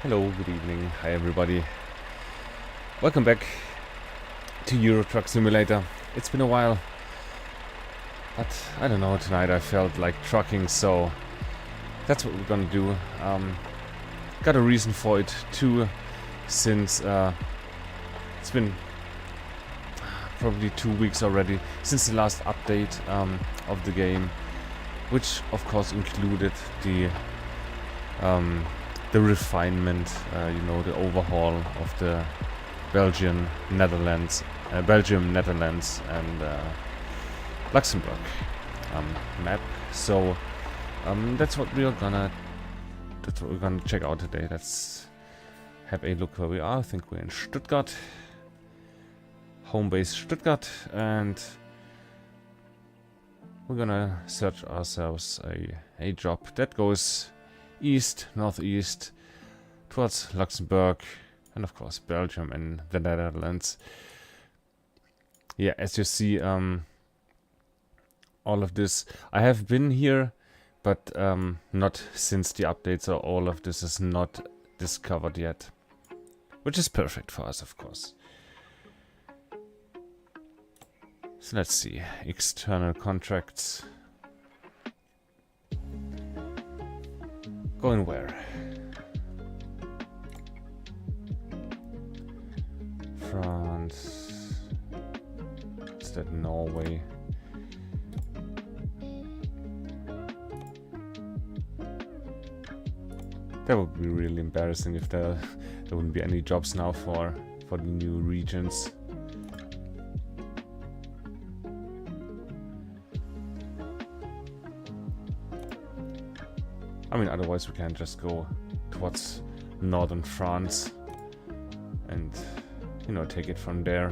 Hello, good evening, hi everybody. Welcome back to Euro Truck Simulator. It's been a while, but I don't know, tonight I felt like trucking, so that's what we're gonna do. Got a reason for it too, since it's been probably 2 weeks already since the last update of the game, which of course included the refinement, the overhaul of the Belgium, Netherlands, and Luxembourg map. So that's what we're gonna check out today. Let's have a look where we are. I think we're in Stuttgart, home base Stuttgart, and we're gonna search ourselves a job that goes east, northeast, towards Luxembourg, and of course Belgium and the Netherlands. Yeah, as you see, all of this, I have been here, but not since the update, so all of this is not discovered yet, which is perfect for us, of course. So let's see, external contracts. Going where? France. Is that Norway? That would be really embarrassing if there wouldn't be any jobs now for the new regions. I mean, otherwise we can just go towards northern France and, take it from there.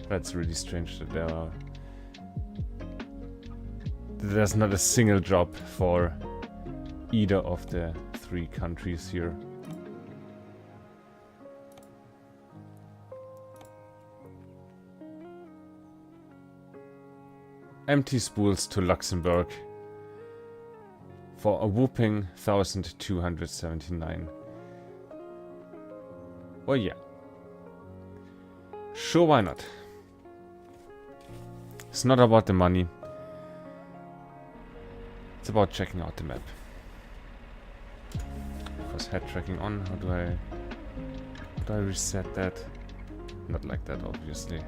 That's really strange that there's not a single job for either of the three countries here. Empty spools to Luxembourg for a whopping 1,279. Well, yeah. Sure, why not? It's not about the money. It's about checking out the map. Of course, head tracking on. How do I reset that? Not like that, obviously.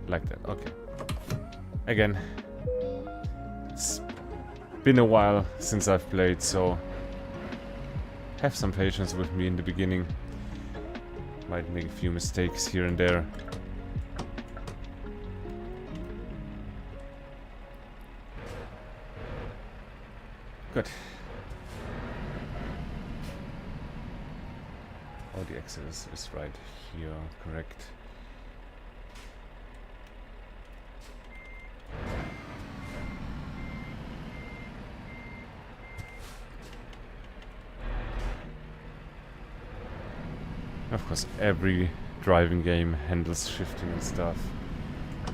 Like that, okay. Again, it's been a while since I've played, so have some patience with me in the beginning. Might make a few mistakes here and there. Good. Oh, the exit is right here, correct. Of course, every driving game handles shifting and stuff,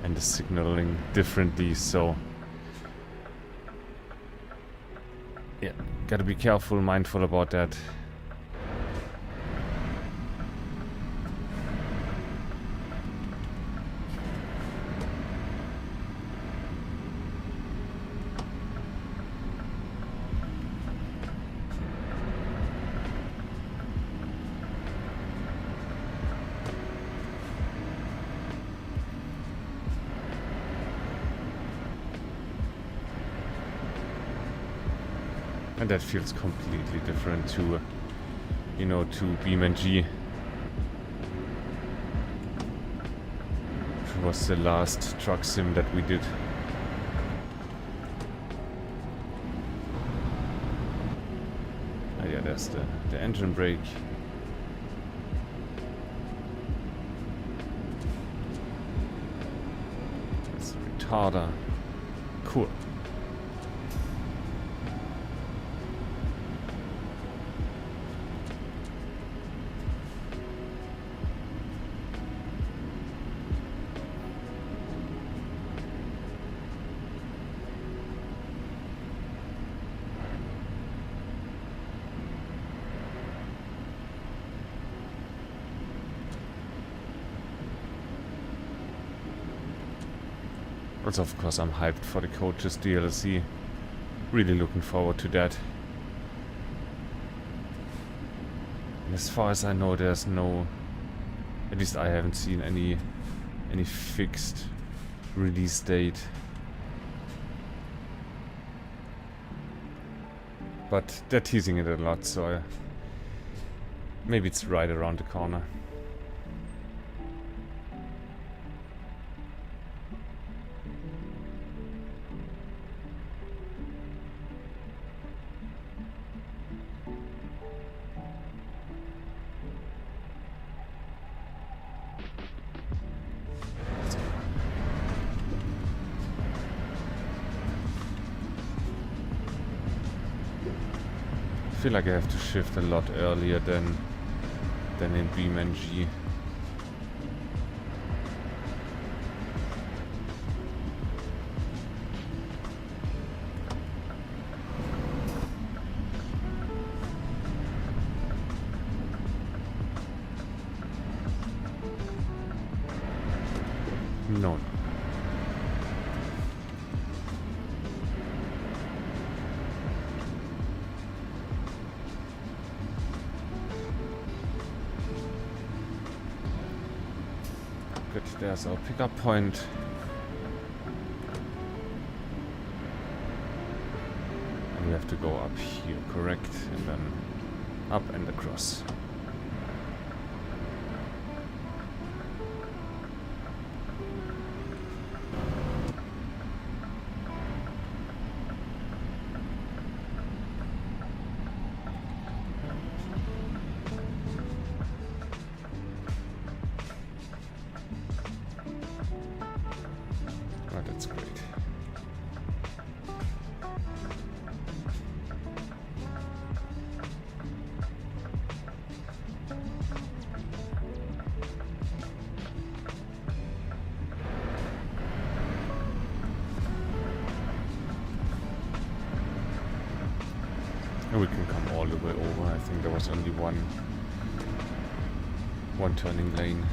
and the signaling differently, so yeah, gotta be careful, mindful about that. And that feels completely different to, to BeamNG. Which was the last truck sim that we did. Ah, yeah, there's the engine brake. That's the retarder. Cool. Also, of course, I'm hyped for the Coaches DLC. Really looking forward to that. And as far as I know, there's no... At least I haven't seen any fixed release date. But they're teasing it a lot, so maybe it's right around the corner. I feel like I have to shift a lot earlier than in BeamNG. No. Good, there's our pickup point. And we have to go up here, correct? And then up and across. That's great. And we can come all the way over. I think there was only one turning lane.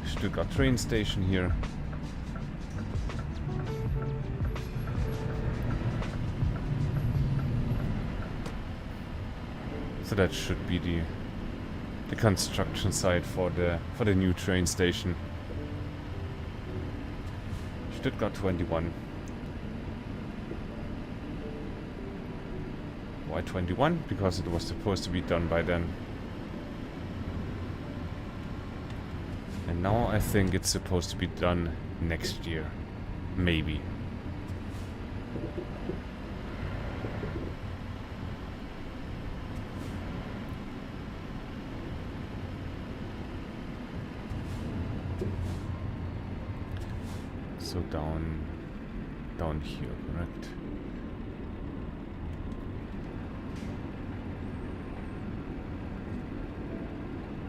Stuttgart train station here. So that should be the construction site for the new train station. Stuttgart 21. Why 21? Because it was supposed to be done by then. And now I think it's supposed to be done next year. Maybe. So down here, correct?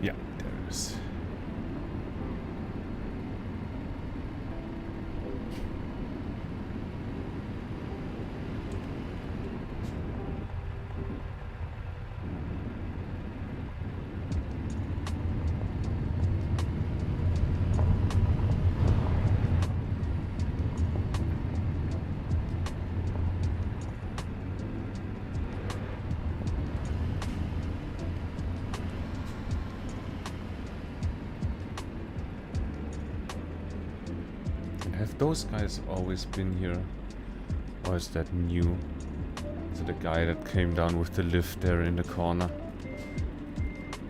Yeah, there it is. Have those guys always been here? Or is that new? Is it the guy that came down with the lift there in the corner?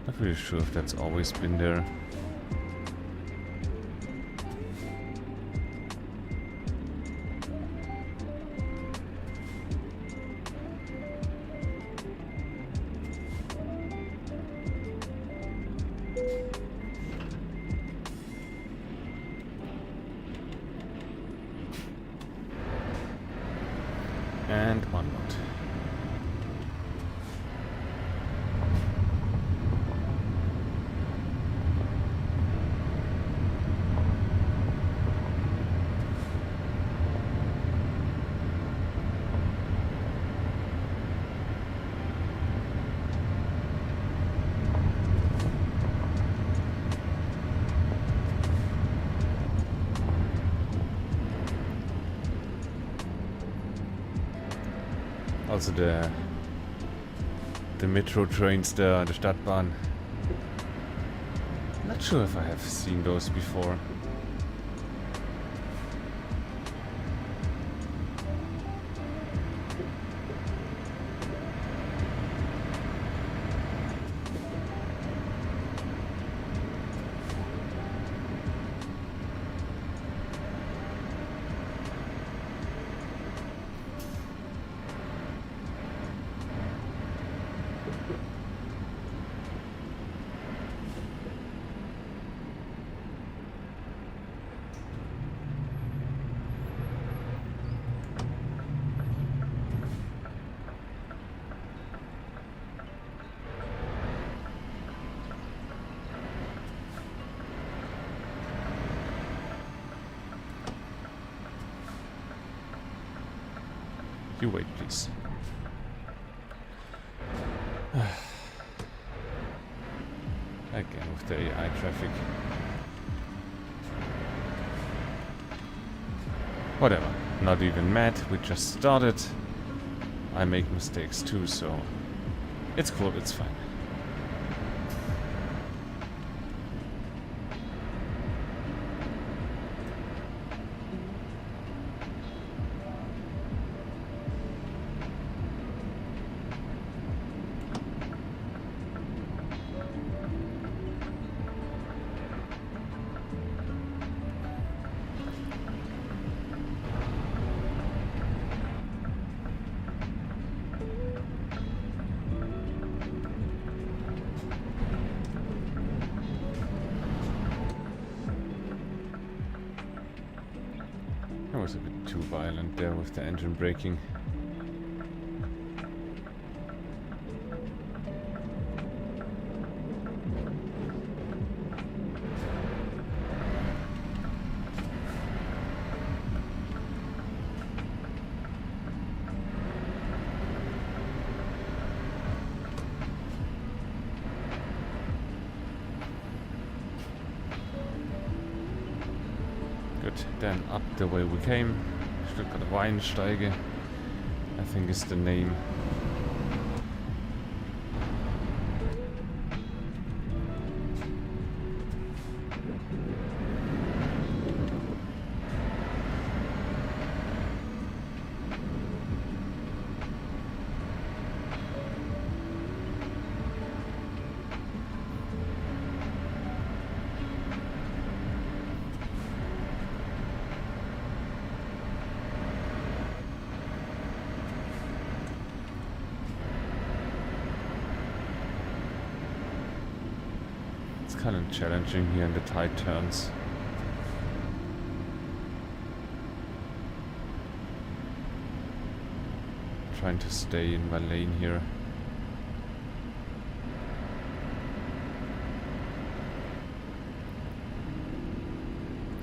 Not really sure if that's always been there. And one more. also the metro trains, the Stadtbahn. Not sure if I have seen those before. You wait, please. Again with the AI traffic. Whatever. Not even mad. We just started. I make mistakes too, so it's cool, it's fine. That was a bit too violent there with the engine braking. Then up the way we came. Stuttgart Weinsteige, I think is the name. Kind of challenging here in the tight turns. Trying to stay in my lane here.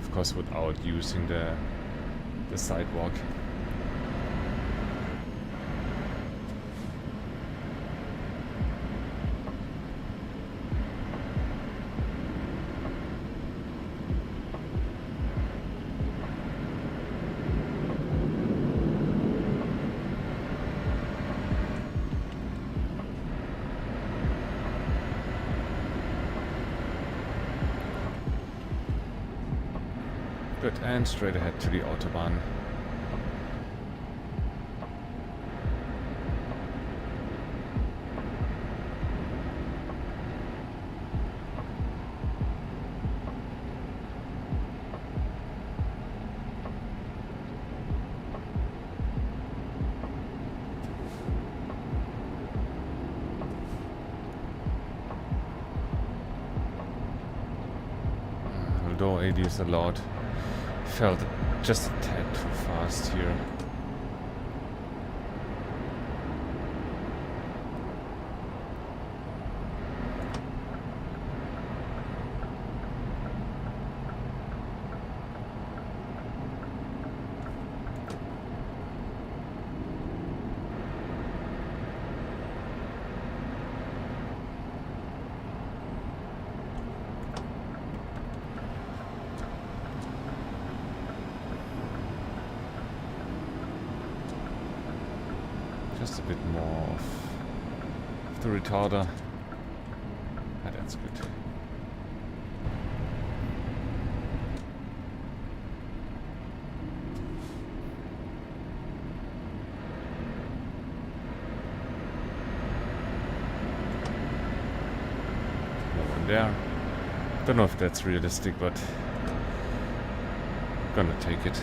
Of course, without using the sidewalk. Good, and straight ahead to the Autobahn. Although 80 is a lot. Felt just a tad too fast here. bit more of the retarder. Ah, that's good. No one there. Don't know if that's realistic, but gonna take it.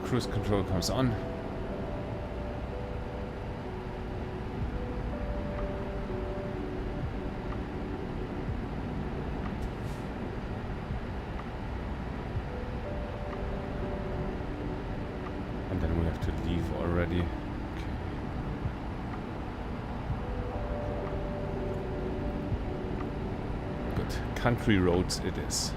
Cruise control comes on. And then we have to leave already. Okay. Good. Country roads it is.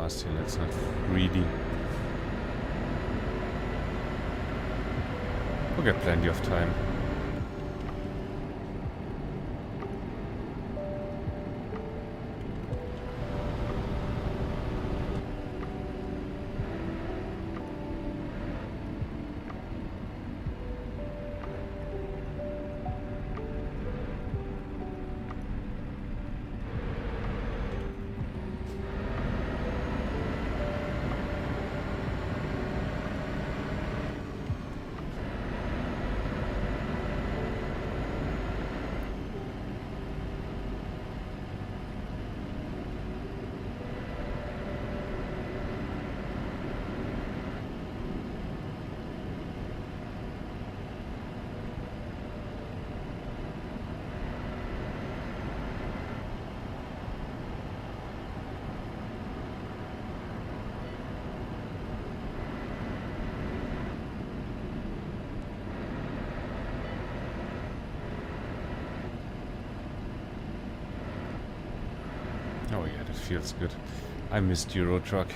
Here, let's not greedy. We'll get plenty of time. Oh yeah, that feels good. I missed Euro Truck.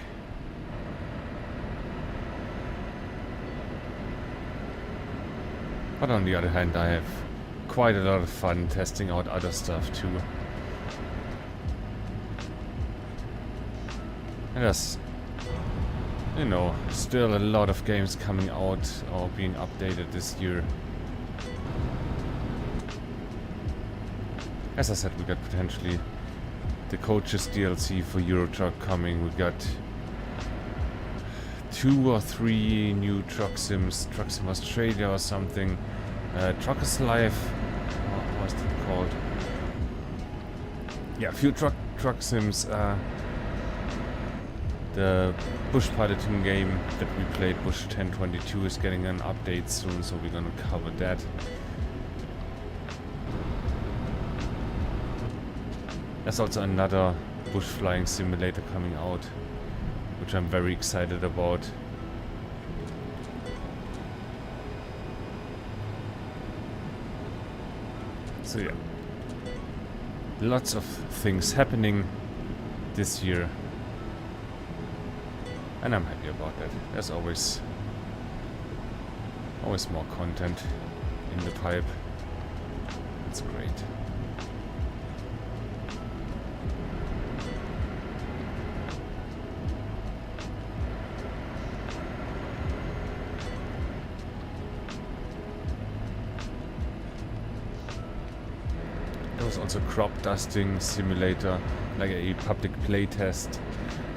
But on the other hand, I have quite a lot of fun testing out other stuff too. And there's, you know, still a lot of games coming out or being updated this year. As I said, we got potentially the Coaches DLC for Euro Truck coming. We got 2 or 3 new truck sims, Truck Sim Australia or something. Truckers Live, what's it called? Yeah, a few truck sims. The Bush Piloting game that we played, Bush 1022, is getting an update soon, so we're gonna cover that. There's also another bush flying simulator coming out, which I'm very excited about. So yeah, lots of things happening this year, and I'm happy about that. There's always more content in the pipe. It's great. There was also crop dusting simulator, like a public playtest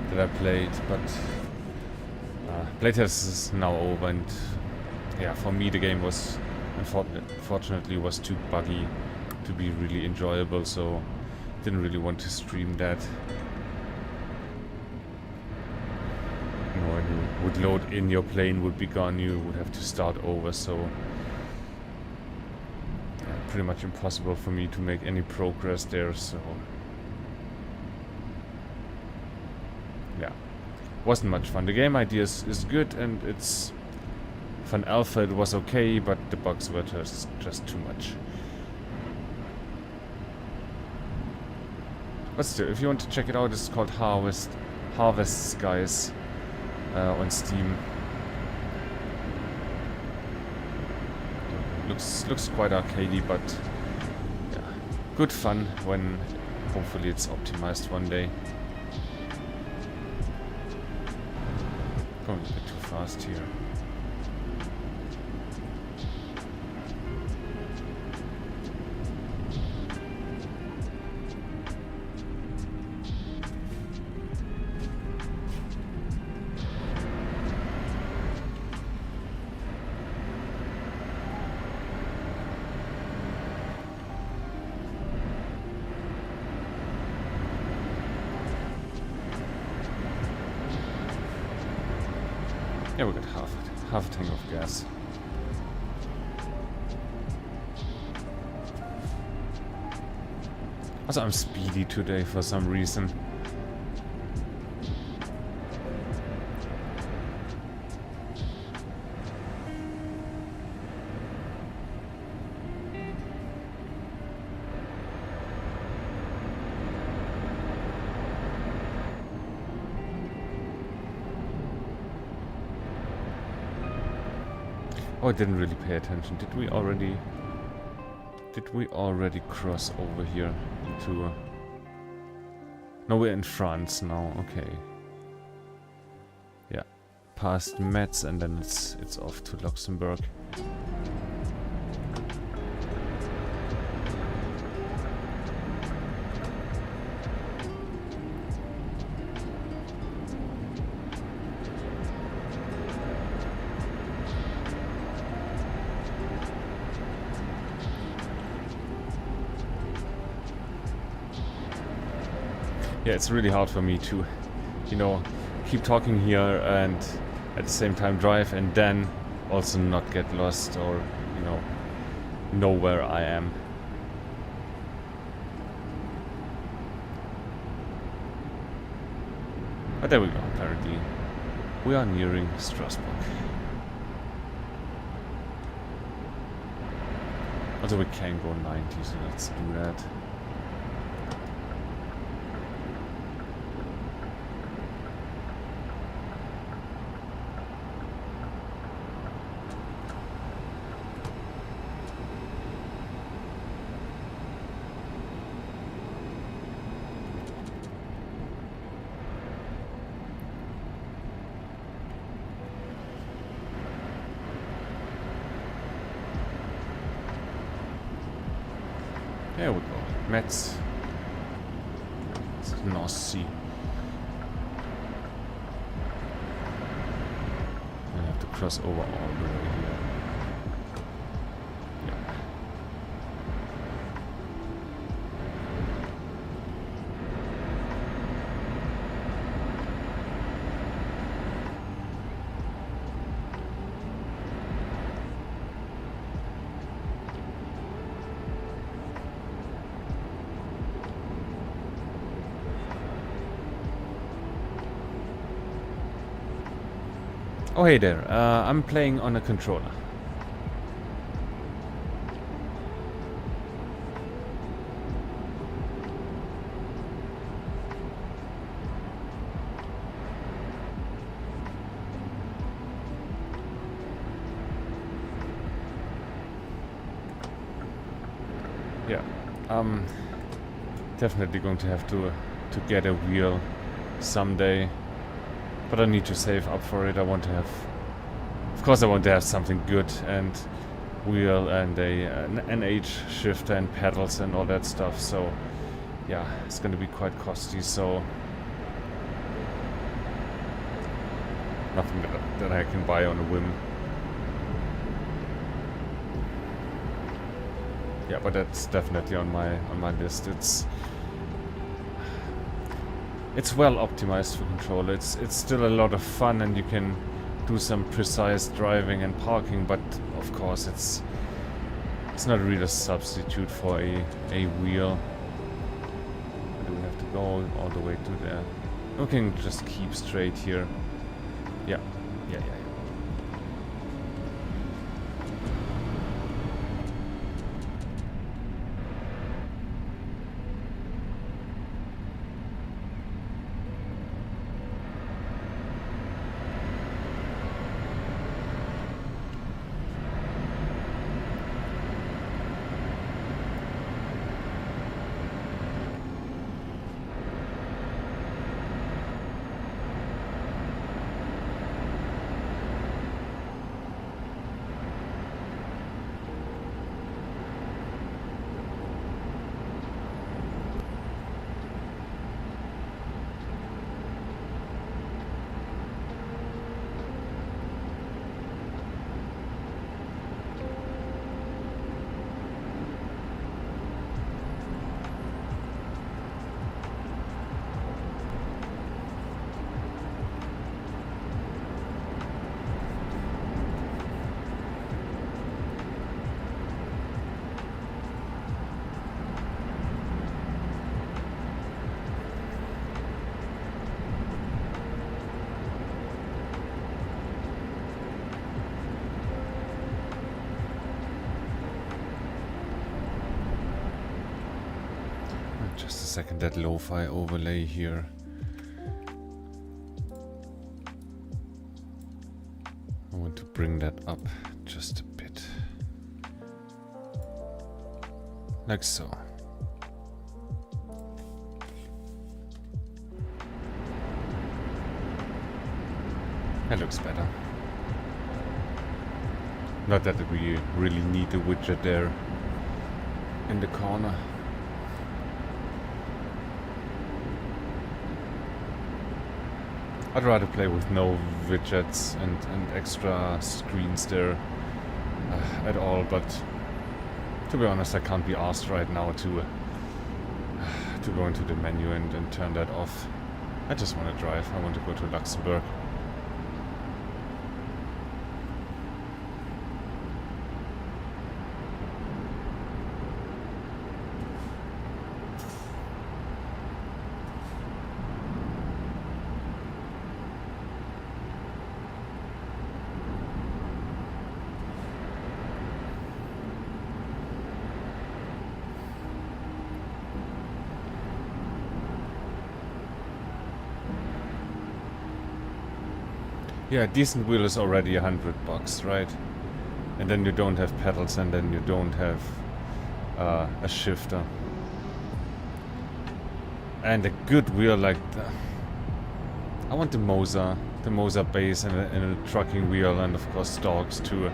that I played, but playtest is now over, and yeah, for me the game was Unfortunately, it was too buggy to be really enjoyable, so didn't really want to stream that. You know, when you would load in, your plane would be gone, you would have to start over, so yeah, pretty much impossible for me to make any progress there, so yeah, wasn't much fun. The game idea is good, and it's for an alpha it was okay, but the bugs were just too much. But still, if you want to check it out, it's called Harvest Skies on Steam. Looks quite arcadey, but yeah, good fun when hopefully it's optimized one day. Going a bit too fast here. Yeah, we got half a tank of gas. Also, I'm speedy today for some reason. Oh, I didn't really pay attention. Did we already cross over here into... No, we're in France now. Okay. Yeah. Past Metz and then it's off to Luxembourg. Yeah, it's really hard for me to, you know, keep talking here and at the same time drive and then also not get lost or, you know where I am. But there we go, apparently. We are nearing Strasbourg. Also we can go 90, so let's do that. There we go. Metz. It's the North Sea. I have to cross over all the way here. Yeah. Oh hey there, I'm playing on a controller. Yeah, definitely going to have to get a wheel someday. But I need to save up for it. I want to have... Of course I want to have something good and wheel and an H shifter and pedals and all that stuff. So yeah, it's going to be quite costly. So nothing that I can buy on a whim. Yeah, but that's definitely on my list. It's well optimized for controller. It's still a lot of fun, and you can do some precise driving and parking. But of course, it's not really a substitute for a wheel. Do we have to go all the way to there? We can just keep straight here. Yeah. Just a second, that lo-fi overlay here. I want to bring that up just a bit. Like so. That looks better. Not that we really need a widget there in the corner. I'd rather play with no widgets and extra screens there at all, but to be honest, I can't be asked right now to go into the menu and turn that off. I just want to drive. I want to go to Luxembourg. Yeah, a decent wheel is already $100, right? And then you don't have pedals, and then you don't have a shifter. And a good wheel like that. I want the Moser base and a trucking wheel, and of course dogs to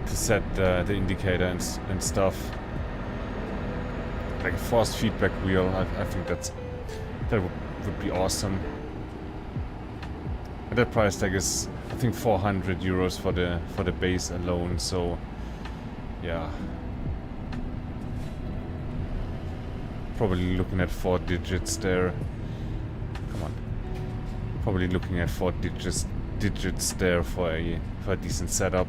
set the indicator and stuff. Like a forced feedback wheel. I think that would be awesome. And that price tag is, I think, €400 for the base alone. So, yeah, probably looking at 4 digits there. Come on, probably looking at 4 digits there for a decent setup.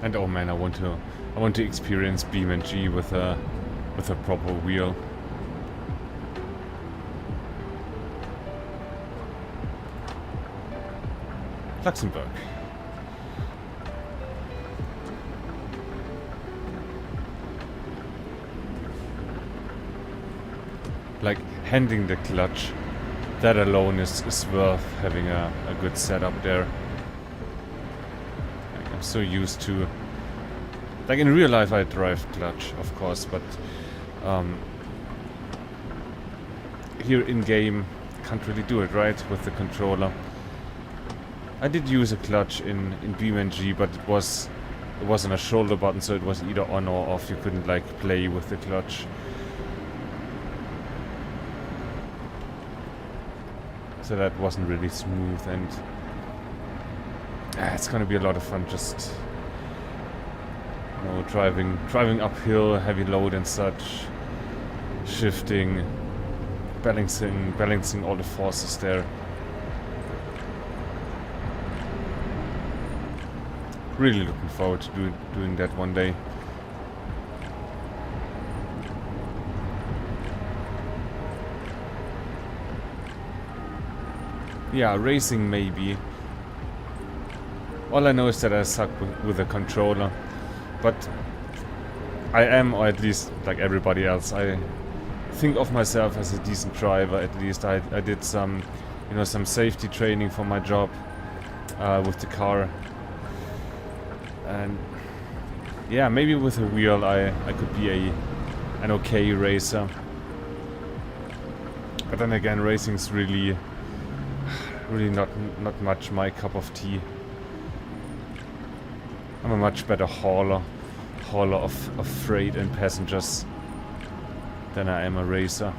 And oh man, I want to experience BeamNG with a proper wheel. Luxembourg. Like handling the clutch, that alone is worth having a good setup there. Like, I'm so used to, like in real life I drive clutch, of course, but here in game can't really do it right with the controller. I did use a clutch in BeamNG, but it wasn't a shoulder button, so it was either on or off. You couldn't like play with the clutch. So that wasn't really smooth, and it's gonna be a lot of fun just driving uphill, heavy load and such, shifting, balancing all the forces there. Really looking forward to doing that one day. Yeah, racing maybe. All I know is that I suck with a controller, but I am, or at least like everybody else, I think of myself as a decent driver. At least I did some, some safety training for my job with the car. And yeah, maybe with a wheel I could be an okay racer. But then again, racing's really not much my cup of tea. I'm a much better hauler of freight and passengers than I am a racer.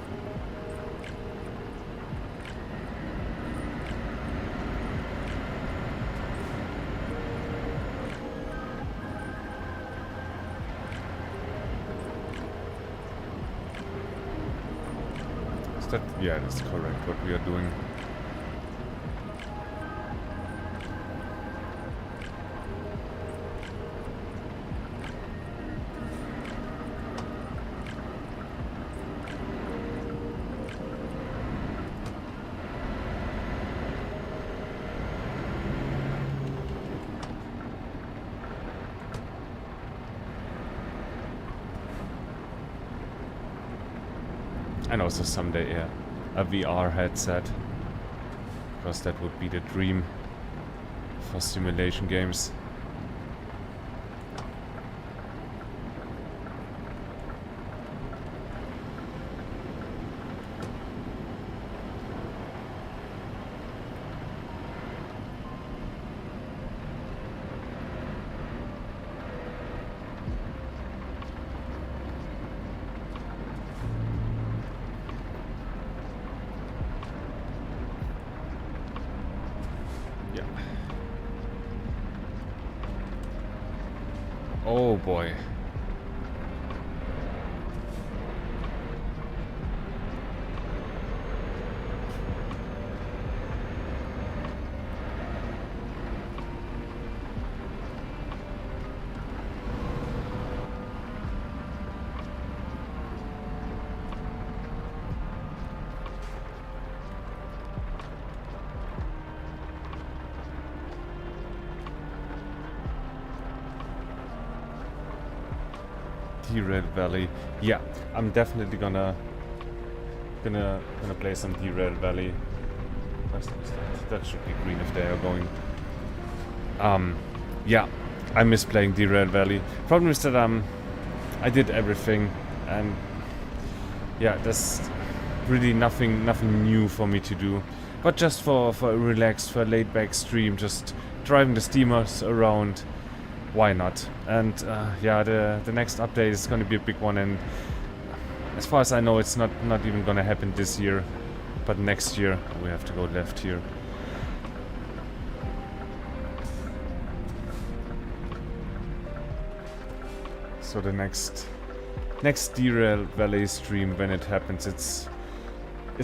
Yeah, that's correct what we are doing. And also someday, yeah, a VR headset, because that would be the dream for simulation games. Oh boy. Derail Valley. Yeah, I'm definitely gonna play some Derail Valley. That should be green if they are going. Yeah, I miss playing Derail Valley. Problem is that I did everything, and yeah, there's really nothing new for me to do. But just for a relaxed, for a laid back stream, just driving the steamers around. Why not? And yeah, the next update is going to be a big one, and as far as I know, it's not even going to happen this year, but next year. We have to go left here. So the next Derail Valley stream, when it happens, it's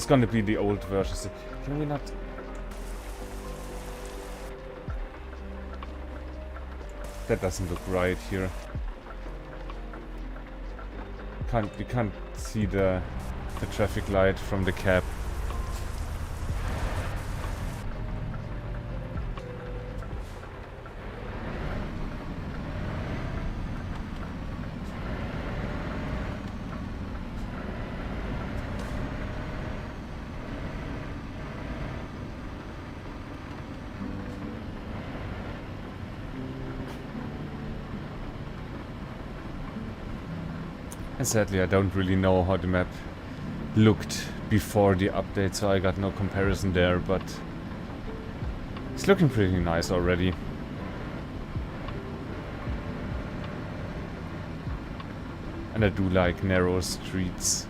going to be the old version. Can we not? That doesn't look right here. You can't see the traffic light from the cab. And sadly, I don't really know how the map looked before the update, so I got no comparison there, but it's looking pretty nice already. And I do like narrow streets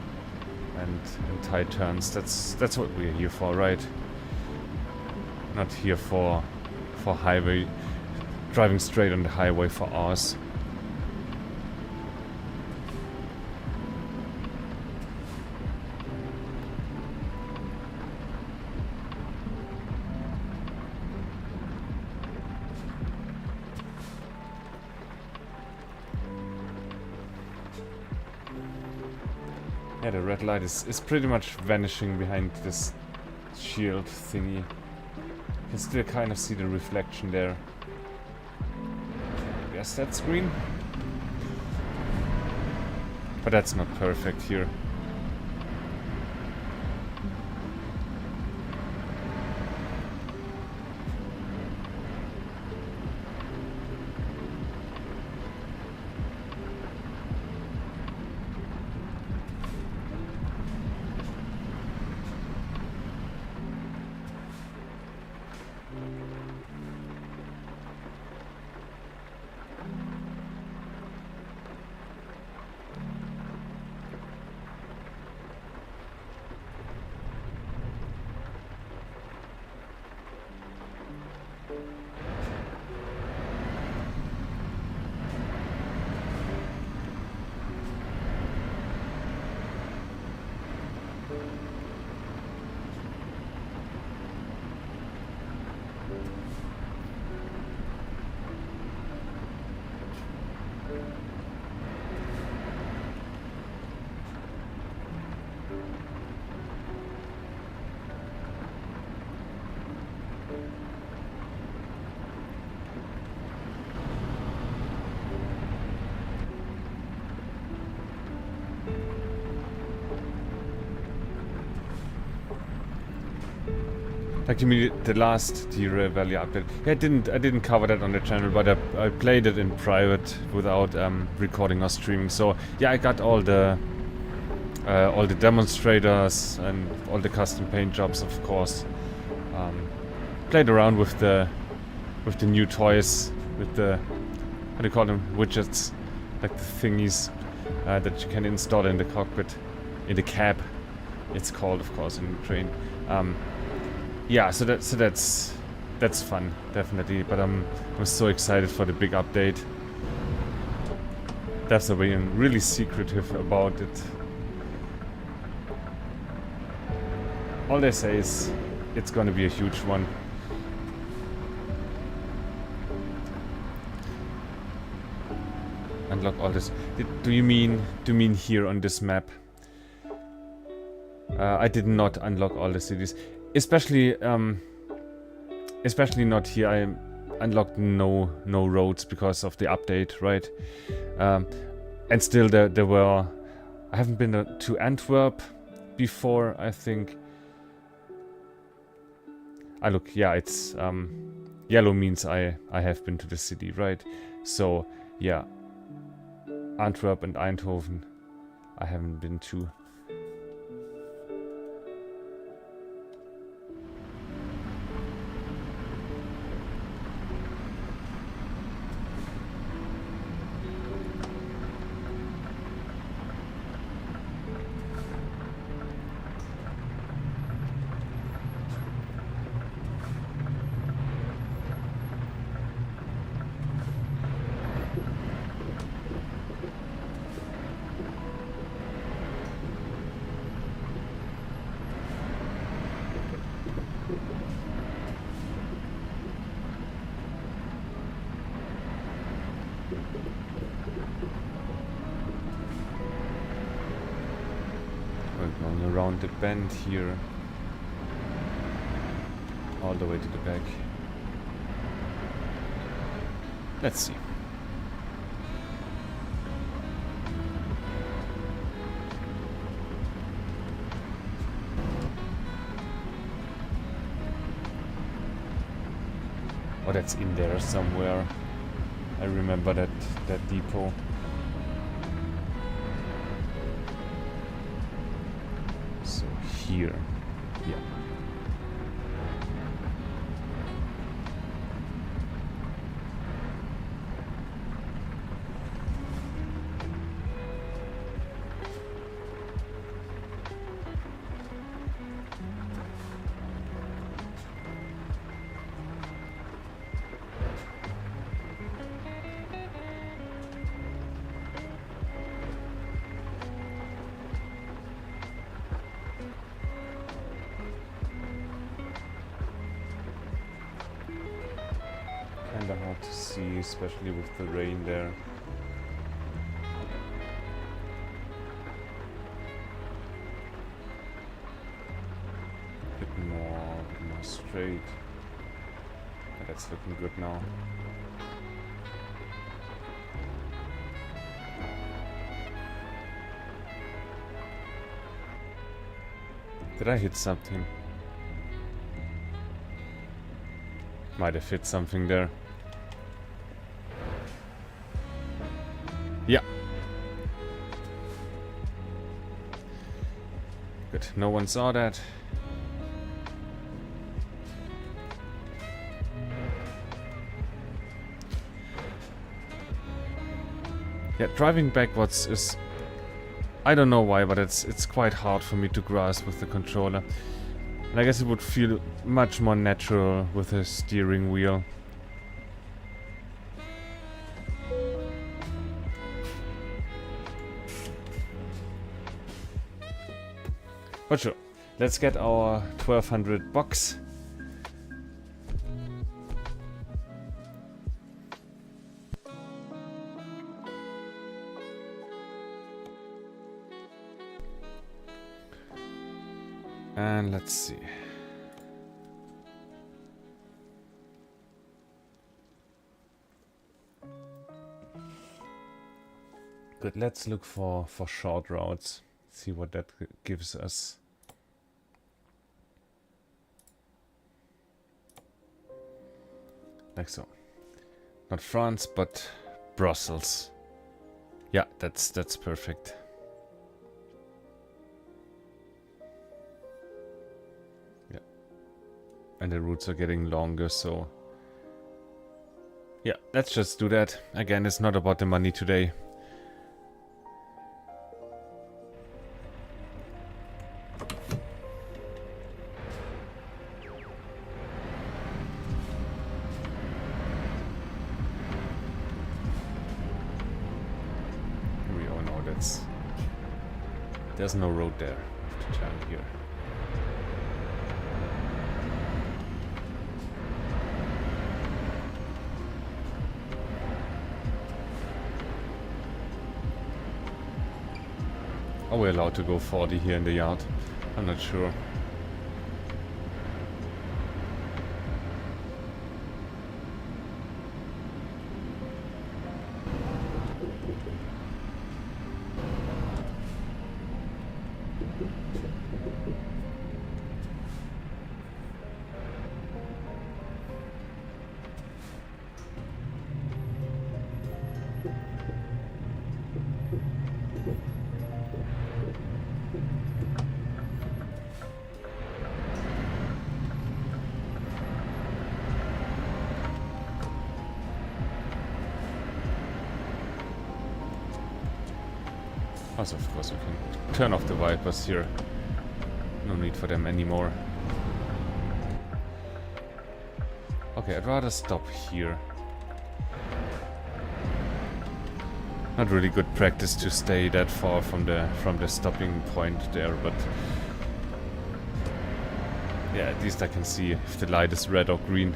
and tight turns. That's what we're here for, right? Not here for highway, driving straight on the highway for hours. Yeah, the red light is pretty much vanishing behind this shield thingy. You can still kind of see the reflection there. Guess that's green. But that's not perfect here. Like you mean the last Deer Valley update? Yeah, I didn't cover that on the channel, but I played it in private without recording or streaming. So yeah, I got all the demonstrators and all the custom paint jobs, of course. Played around with the new toys, with the, how do you call them, widgets, like the thingies that you can install in the cockpit, in the cab. It's called, of course, in the train. Yeah, so that's fun, definitely. But I'm so excited for the big update. That's the way I'm really secretive about it. All they say is it's gonna be a huge one. Unlock all this. Do you mean here on this map? I did not unlock all the cities. Especially not here. I unlocked no roads because of the update, right? And still there were. I haven't been to Antwerp before, I think. Look, yeah, it's yellow means I have been to the city, right? So yeah, Antwerp and Eindhoven I haven't been to. Going around the bend here. All the way to the back. Let's see. Oh, that's in there somewhere. I remember that depot. So here. Yeah. Kinda hard to see, especially with the rain there. A bit more straight. Yeah, that's looking good now. Did I hit something? Might have hit something there. Yeah. Good. No one saw that. Yeah, driving backwards is... I don't know why, but it's quite hard for me to grasp with the controller. And I guess it would feel much more natural with a steering wheel. But sure, let's get our 1200 box. And let's see. Good, let's look for short routes. See what that gives us. Like so. Not France, but Brussels. Yeah, that's perfect. Yeah. And the routes are getting longer, so... Yeah, let's just do that. Again, it's not about the money today. There's no road there. I have to turn here. Are we allowed to go 40 here in the yard? I'm not sure. Also, of course, we can turn off the wipers here. No need for them anymore. Okay, I'd rather stop here. Not really good practice to stay that far from the stopping point there, but yeah, at least I can see if the light is red or green.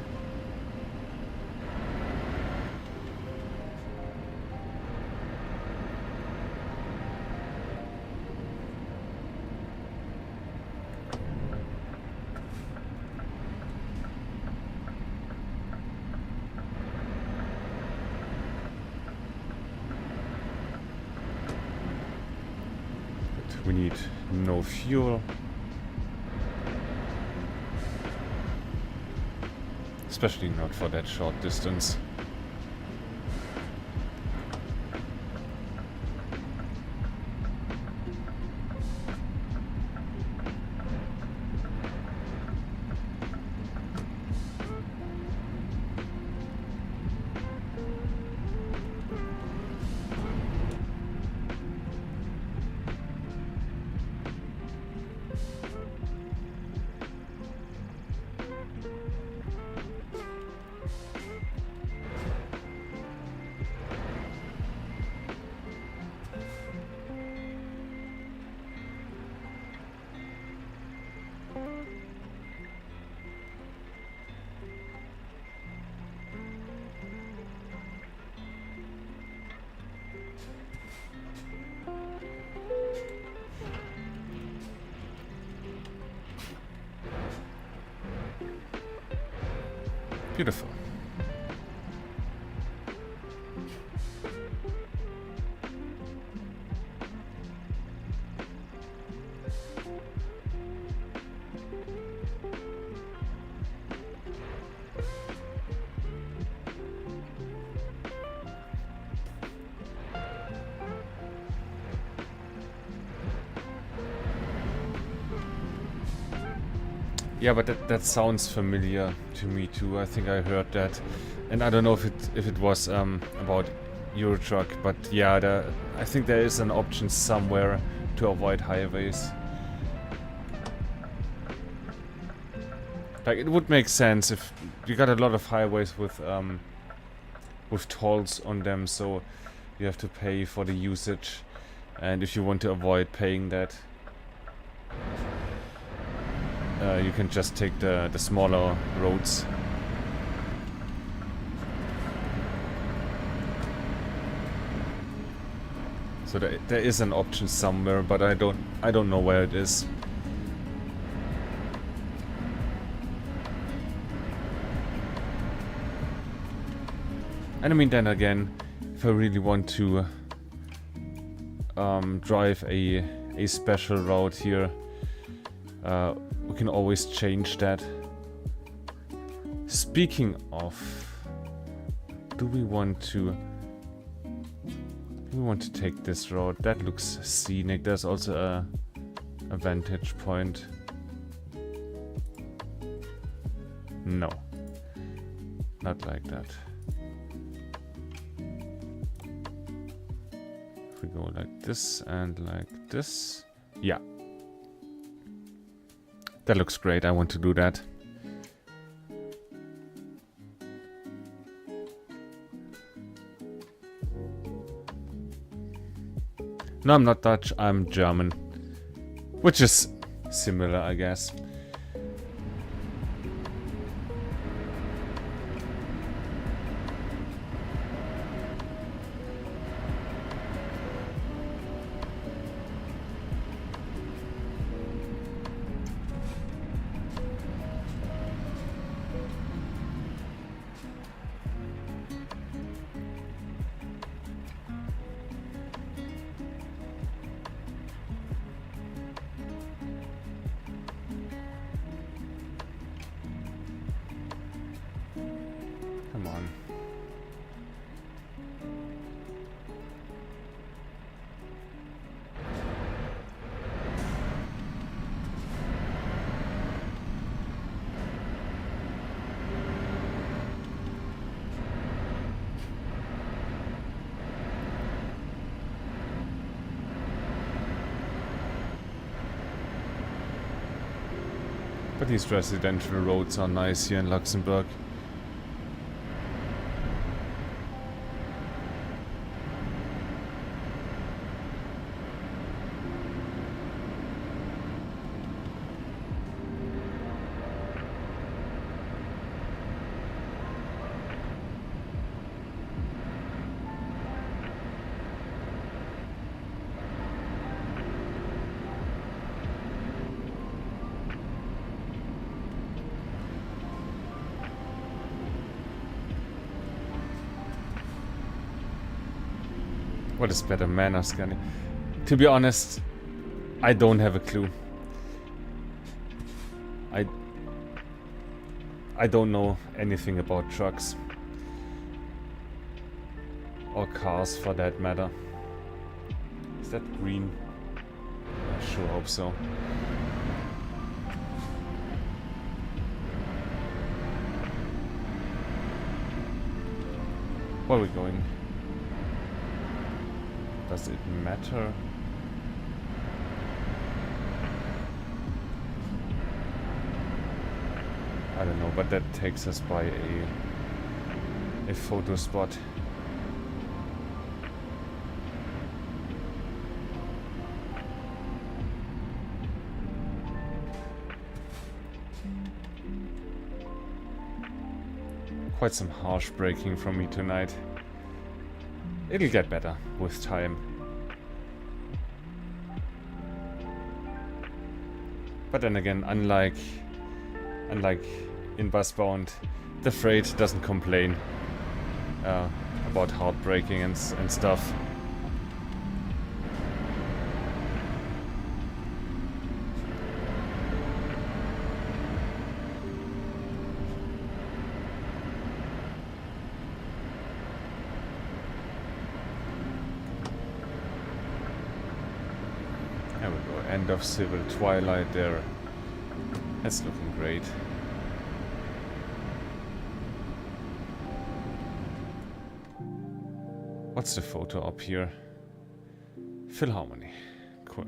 We need no fuel. Especially not for that short distance. Beautiful. Yeah, but that sounds familiar to me too. I think I heard that, and I don't know if it was about Eurotruck, but yeah, I think there is an option somewhere to avoid highways. Like, it would make sense if you got a lot of highways with tolls on them, so you have to pay for the usage, and if you want to avoid paying that, you can just take the smaller roads. So there is an option somewhere, but I don't know where it is. And I mean, then again, if I really want to drive a special route here, we can always change that. Speaking of, do we want to take this road? That looks scenic. There's also a vantage point. No, not like that. If we go like this and like this, yeah. That looks great. I want to do that. No, I'm not Dutch. I'm German. Which is similar, I guess. Come on. But these residential roads are nice here in Luxembourg. What is better, man or scanning? To be honest, I don't have a clue. I don't know anything about trucks. Or cars for that matter. Is that green? I sure hope so. Where are we going? Does it matter? I don't know, but that takes us by a photo spot. Quite some harsh braking from me tonight. It'll get better with time. But then again, unlike in Busbound, the freight doesn't complain about hard braking and stuff. There we go, end of civil twilight there. That's looking great. What's the photo up here? Philharmony. Cool.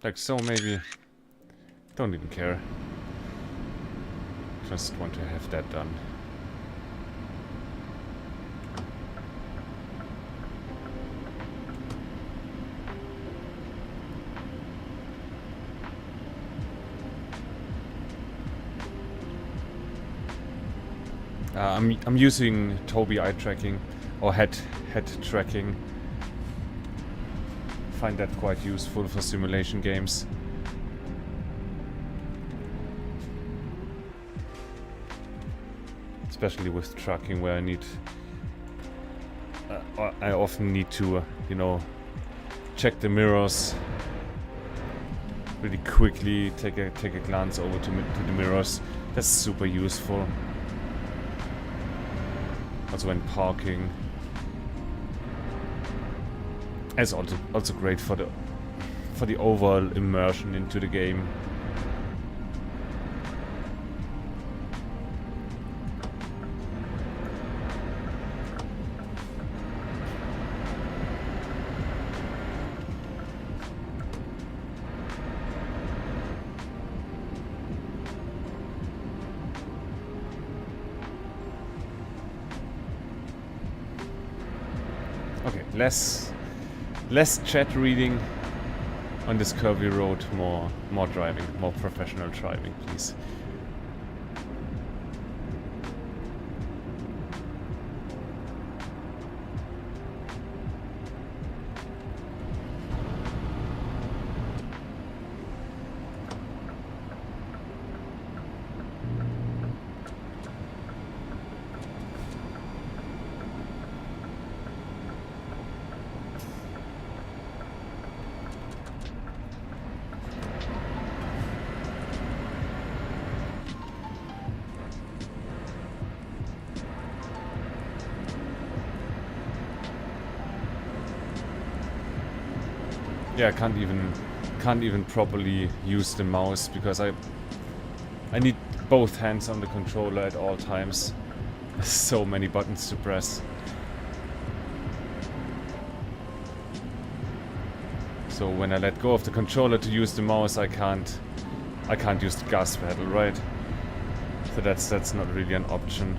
Like so, maybe. Don't even care. Just want to have that done. I'm using Tobii eye tracking or head tracking. Find that quite useful for simulation games. Especially with trucking, where I often need to, you know, check the mirrors really quickly. Take a glance over to the mirrors. That's super useful. Also when parking. It's also great for the overall immersion into the game. Okay, less chat reading on this curvy road, more driving, more professional driving, please. Yeah, I can't even properly use the mouse because I need both hands on the controller at all times. There's so many buttons to press. So when I let go of the controller to use the mouse, I can't use the gas pedal, right? So that's not really an option.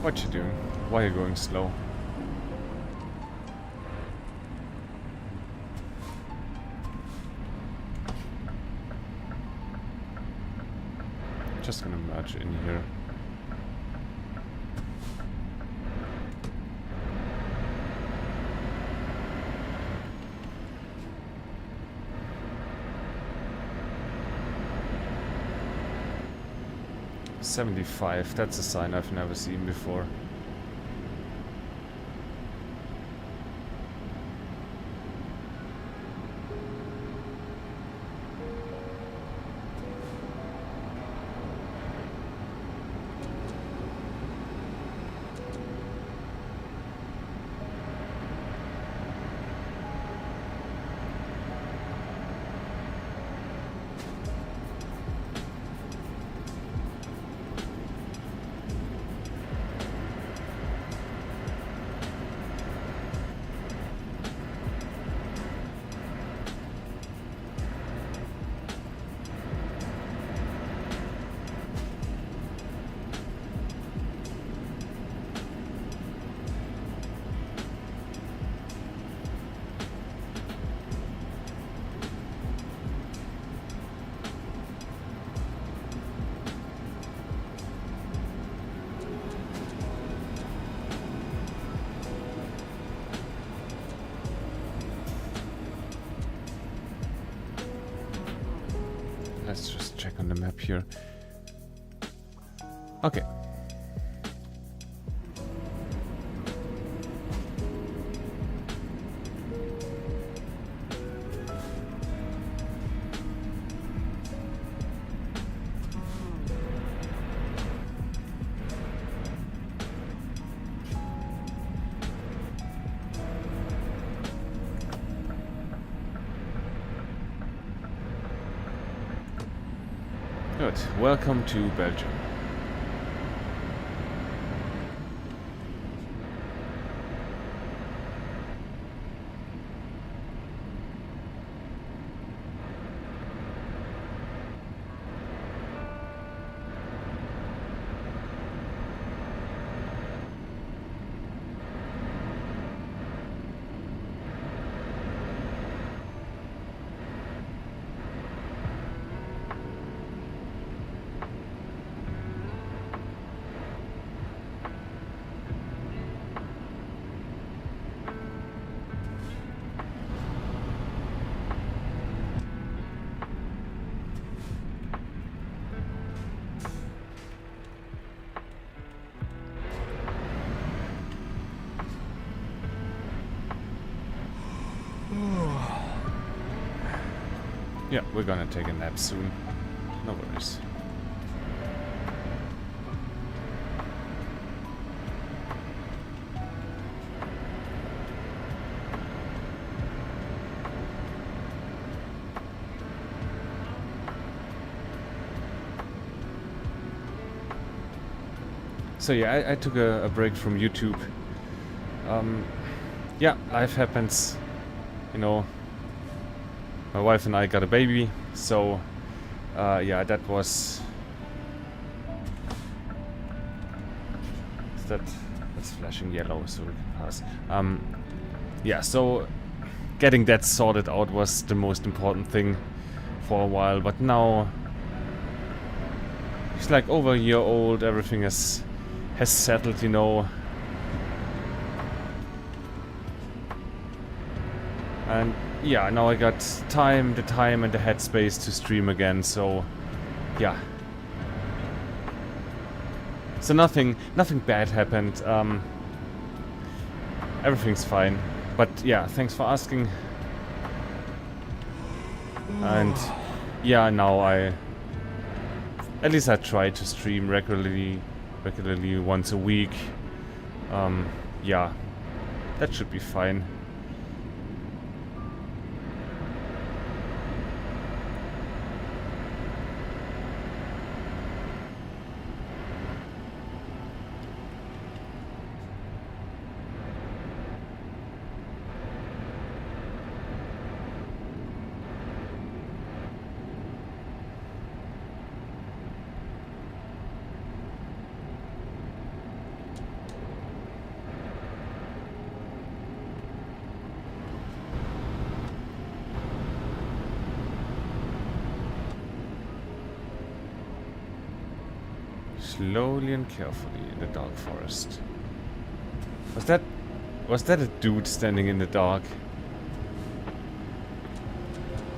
What you doing? Why are you going slow? Just gonna merge in here. $75, that's a sign I've never seen before. Let's just check on the map here. Okay. Good. Welcome to Belgium. Yeah, we're gonna take a nap soon. No worries. So yeah, I took a break from YouTube. Yeah, life happens, you know. My wife and I got a baby, so yeah, that's flashing yellow, so we can pass. Yeah, so getting that sorted out was the most important thing for a while, but now he's like over a year old, everything has settled, you know. And yeah, now I got the time and the headspace to stream again, so yeah. So nothing bad happened. Everything's fine. But yeah, thanks for asking. And yeah, now at least I try to stream regularly once a week. Yeah, that should be fine. slowly and carefully in the dark forest. Was that a dude standing in the dark?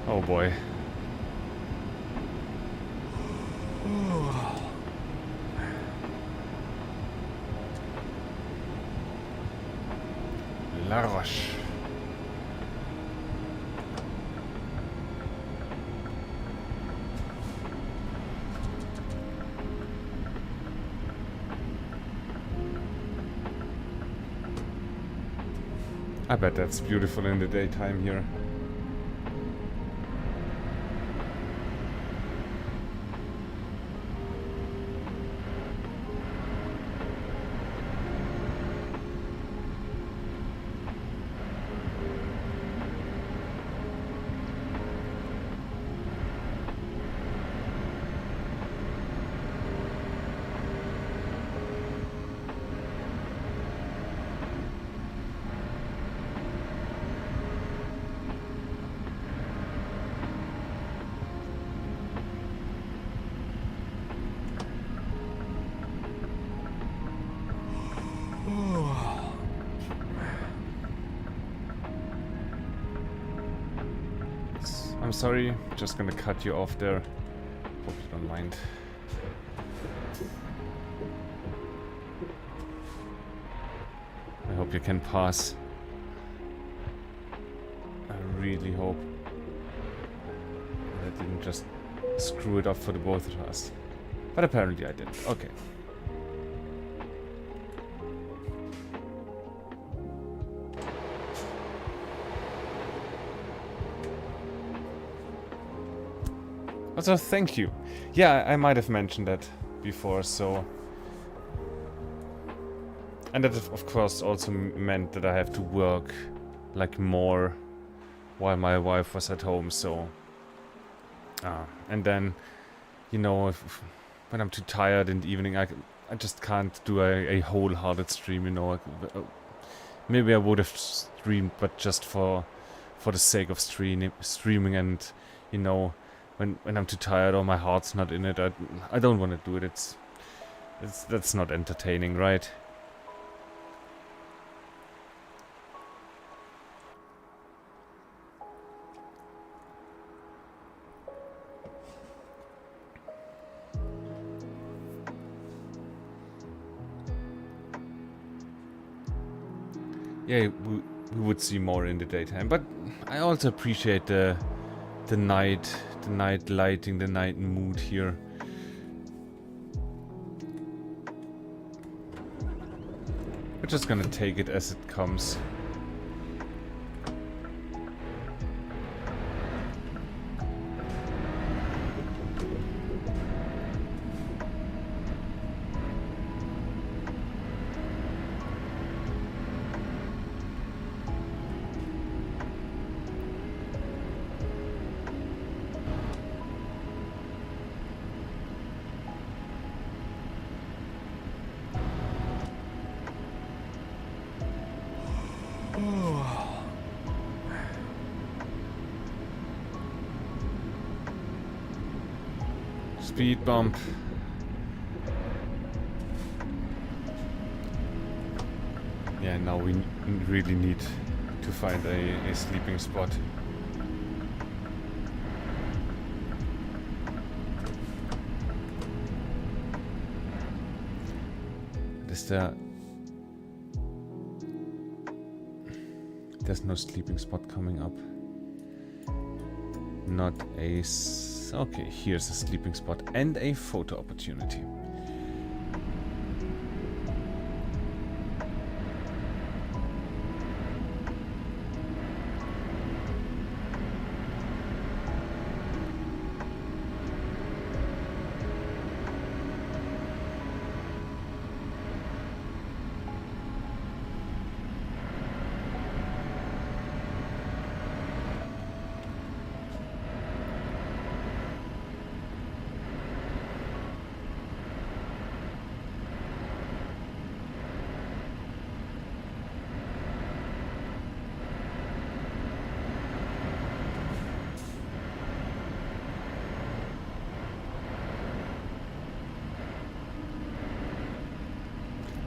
Oh boy. La Roche. I bet that's beautiful in the daytime here. I'm sorry, just gonna cut you off there. Hope you don't mind. I hope you can pass. I really hope that I didn't just screw it up for the both of us. But apparently I did. Okay. Also, thank you. Yeah, I might have mentioned that before, so... And that, of course, also meant that I have to work, like, more while my wife was at home, so... and then, you know, when I'm too tired in the evening, I just can't do a wholehearted stream, you know. Maybe I would have streamed, but just for the sake of streaming and, you know... When I'm too tired or my heart's not in it, I don't want to do it. That's not entertaining, right? Yeah, we would see more in the daytime, but I also appreciate the night lighting, the night mood here. We're just gonna take it as it comes. Speed bump. Yeah, now we really need to find a sleeping spot. There's no sleeping spot coming up. Not a... Okay, here's a sleeping spot and a photo opportunity.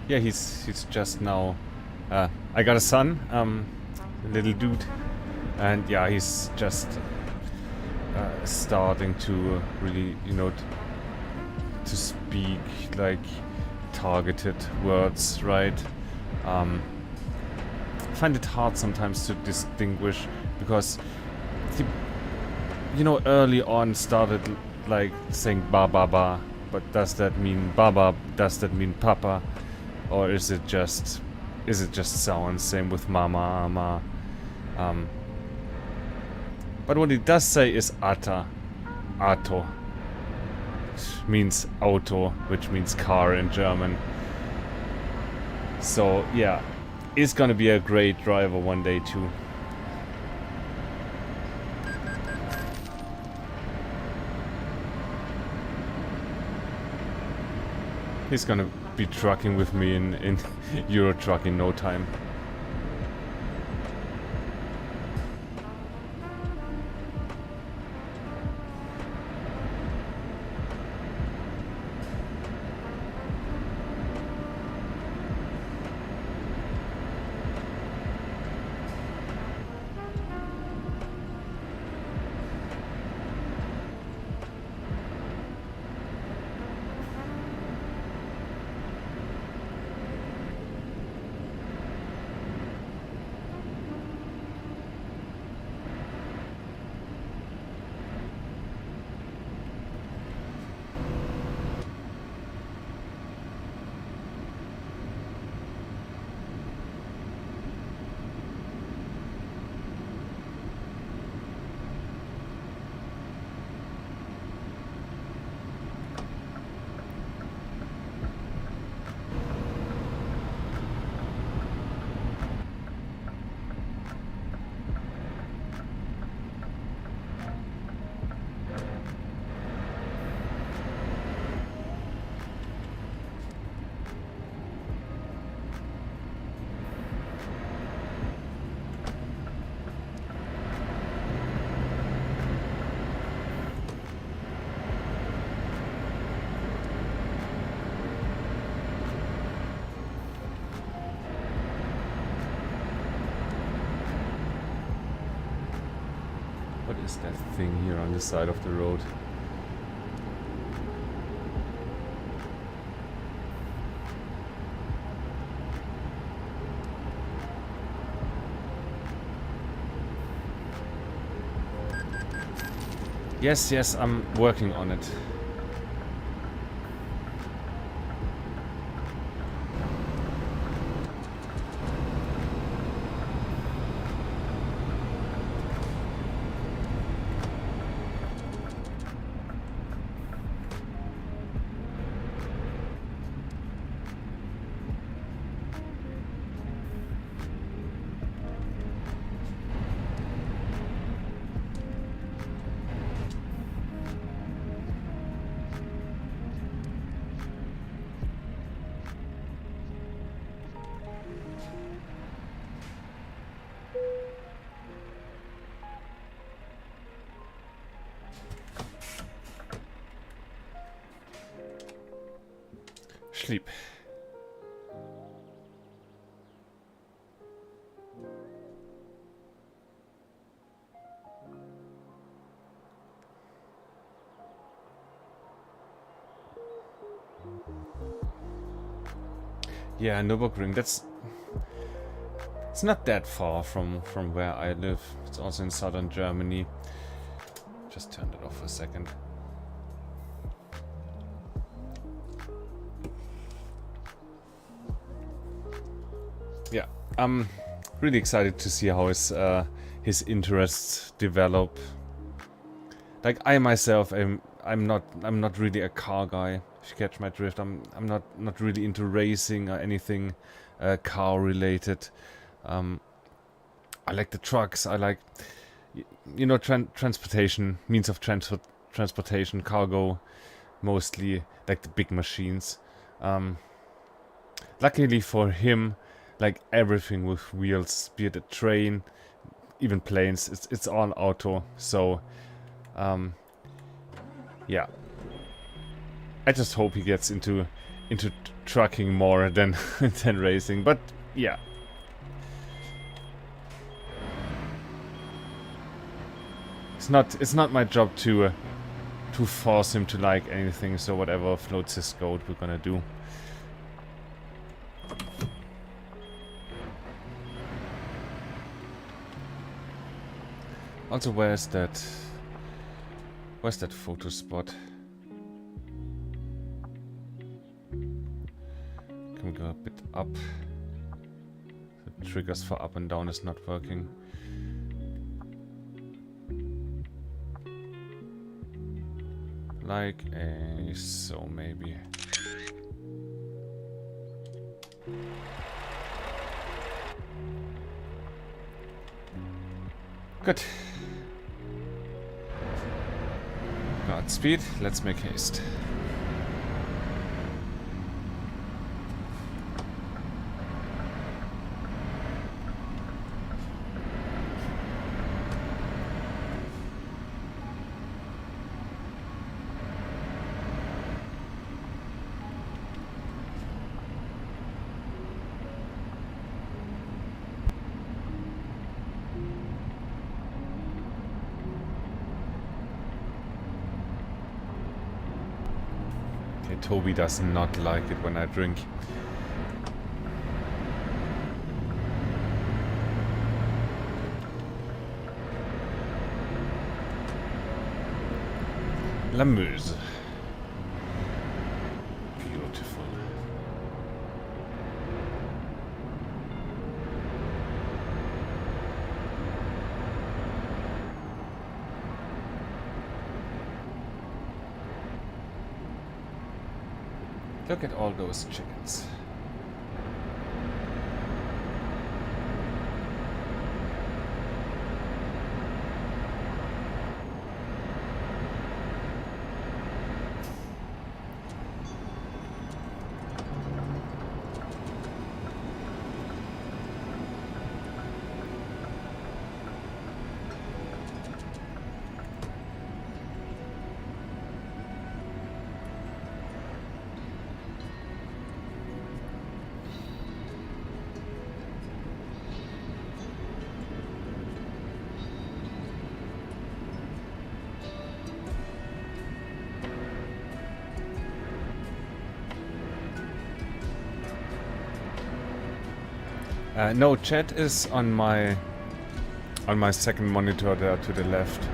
yeah, he's just now. I got a son, a little dude, and yeah, he's just starting to really, you know, to speak like targeted words, right? I find it hard sometimes to distinguish because he, you know, early on started like saying ba ba ba, but does that mean baba? Does that mean papa? Or is it just sound? Same with mama, ama. But what he does say is ata, ato, which means auto, which means car in German. So yeah, he's gonna be a great driver one day too. He's gonna be trucking with me in Euro Truck in no time. What is that thing here on the side of the road? Yes, I'm working on it. Sleep. Yeah, Nürburgring. It's not that far from where I live. It's also in southern Germany. Just turned it off for a second. Yeah, I'm really excited to see how his interests develop. Like I myself, I'm not really a car guy. If you catch my drift, I'm not really into racing or anything car related. I like the trucks. I like, you know, transportation, means of transportation, cargo, mostly like the big machines. Luckily for him, like everything with wheels, be it a train, even planes, it's all auto. So, yeah. I just hope he gets into trucking more than than racing, but yeah. It's not my job to force him to like anything, so whatever floats his boat, we're gonna do. Also, where's that photo spot? Can we go a bit up? The triggers for up and down is not working. Like so maybe. Good. Godspeed, let's make haste. Toby does not like it when I drink. La Meuse. Beautiful. Look at all those chickens. No, chat is on my second monitor there to the left.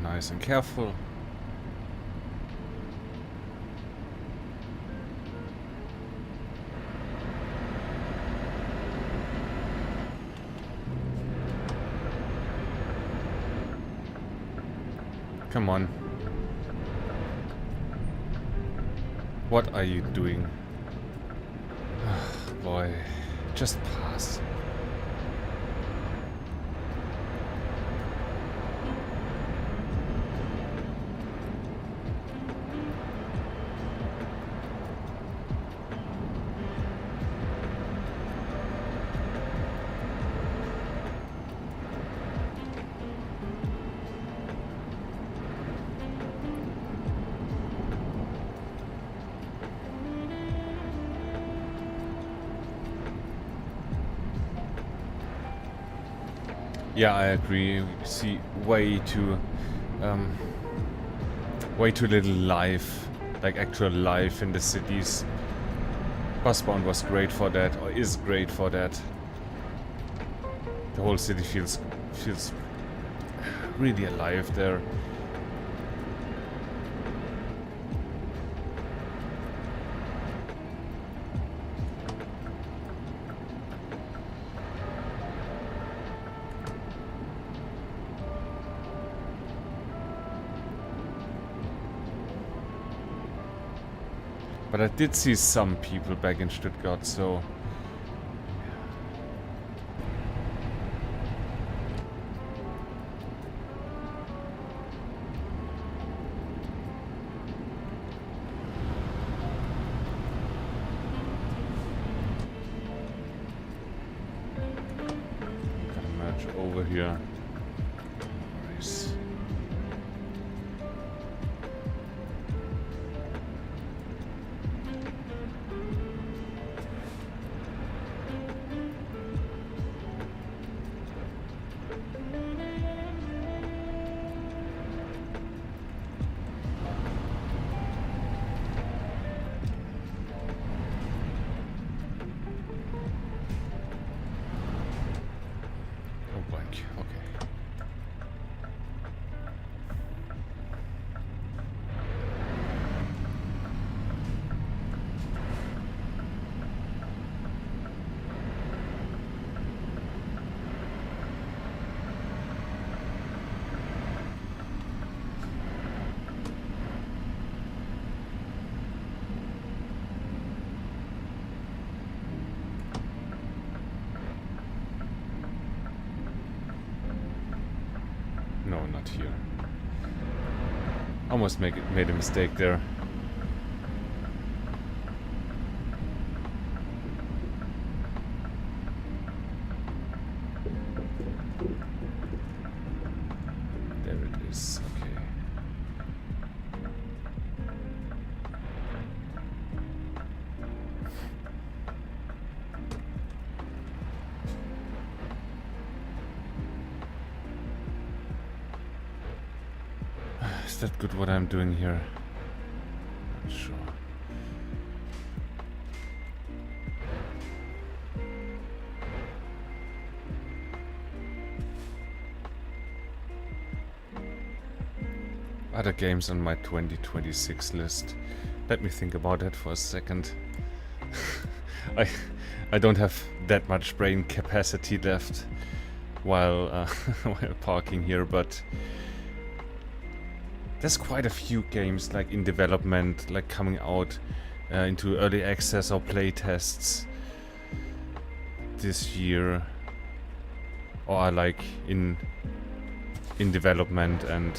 Nice and careful. Come on. What are you doing? Boy, just pass. Yeah, I agree. We see way too little life, like actual life in the cities. Busbound was great for that, or is great for that. The whole city feels really alive there. But I did see some people back in Stuttgart, so... Gotta merge over here. Nice. No, not here. Almost made a mistake there. There it is. Okay. Is that good what I'm doing here? Not sure. Other games on my 2026 list. Let me think about that for a second. I don't have that much brain capacity left while while parking here, but there's quite a few games like in development, like coming out into early access or play tests this year, or are like in development and,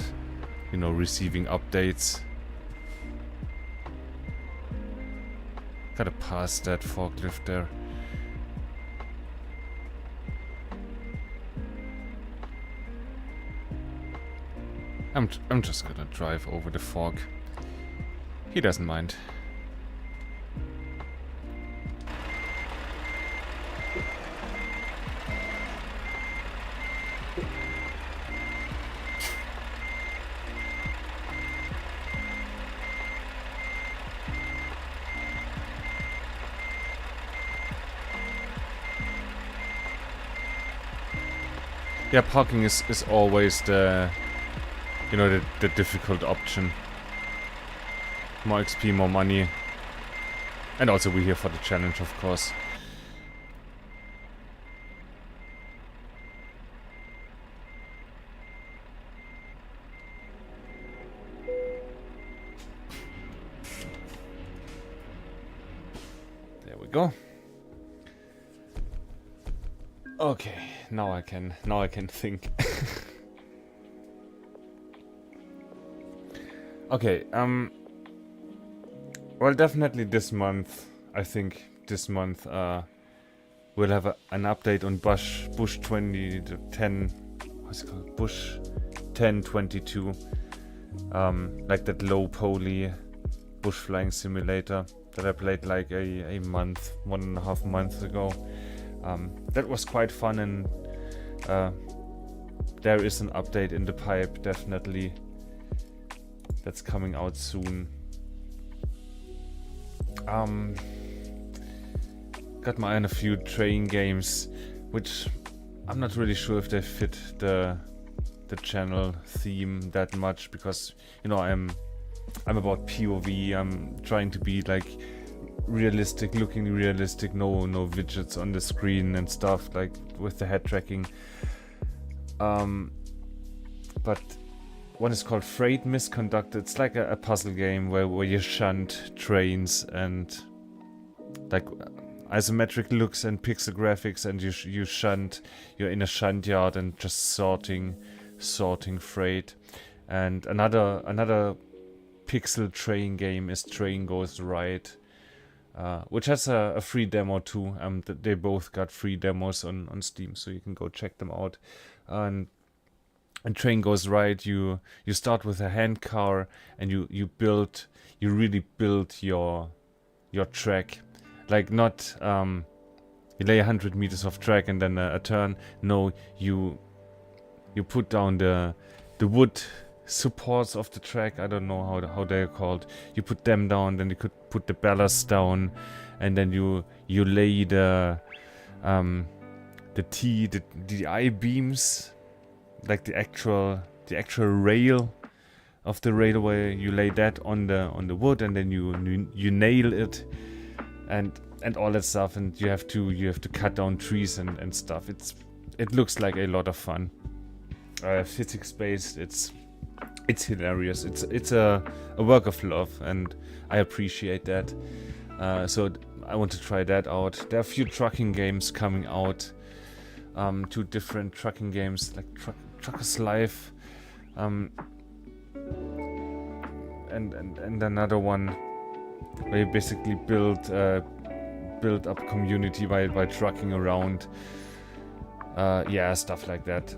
you know, receiving updates. Gotta pass that forklift there. I'm just gonna drive over the fork. He doesn't mind. Yeah, parking is always the, you know, the difficult option. More XP, more money. And also we're here for the challenge, of course. we go. Okay, now I can think. Okay, well, definitely this month, I think this month, we'll have an update on Bush 2010, what's it called? Bush 1022. Like that low poly bush flying simulator that I played like a month, 1.5 months ago. That was quite fun, and there is an update in the pipe, definitely, that's coming out soon. Got my eye on a few train games, which I'm not really sure if they fit the channel theme that much, because, you know, I'm about POV. I'm trying to be like realistic, looking realistic, no widgets on the screen and stuff, like with the head tracking. But one is called Freight Misconducted. It's like a puzzle game where you shunt trains, and like isometric looks and pixel graphics, and you're in a shunt yard and just sorting freight. And another pixel train game is Train Goes Right, which has a free demo too. They both got free demos on Steam, so you can go check them out. And Train Goes Right, you start with a hand car, and you really build your track. Like, not you lay 100 meters of track and then a turn. No, you put down the wood supports of the track. I don't know how they're called. You put them down, then you could put the ballast down, and then you lay the I-beams, like the actual rail of the railway. You lay that on the wood, and then you nail it, and all that stuff, and you have to cut down trees and stuff. It looks like a lot of fun. Physics based. It's hilarious. It's a work of love, and I appreciate that. So I want to try that out. There are a few trucking games coming out. 2 different trucking games, like Trucker's Life, and another one where you basically build up community by trucking around. Yeah, stuff like that.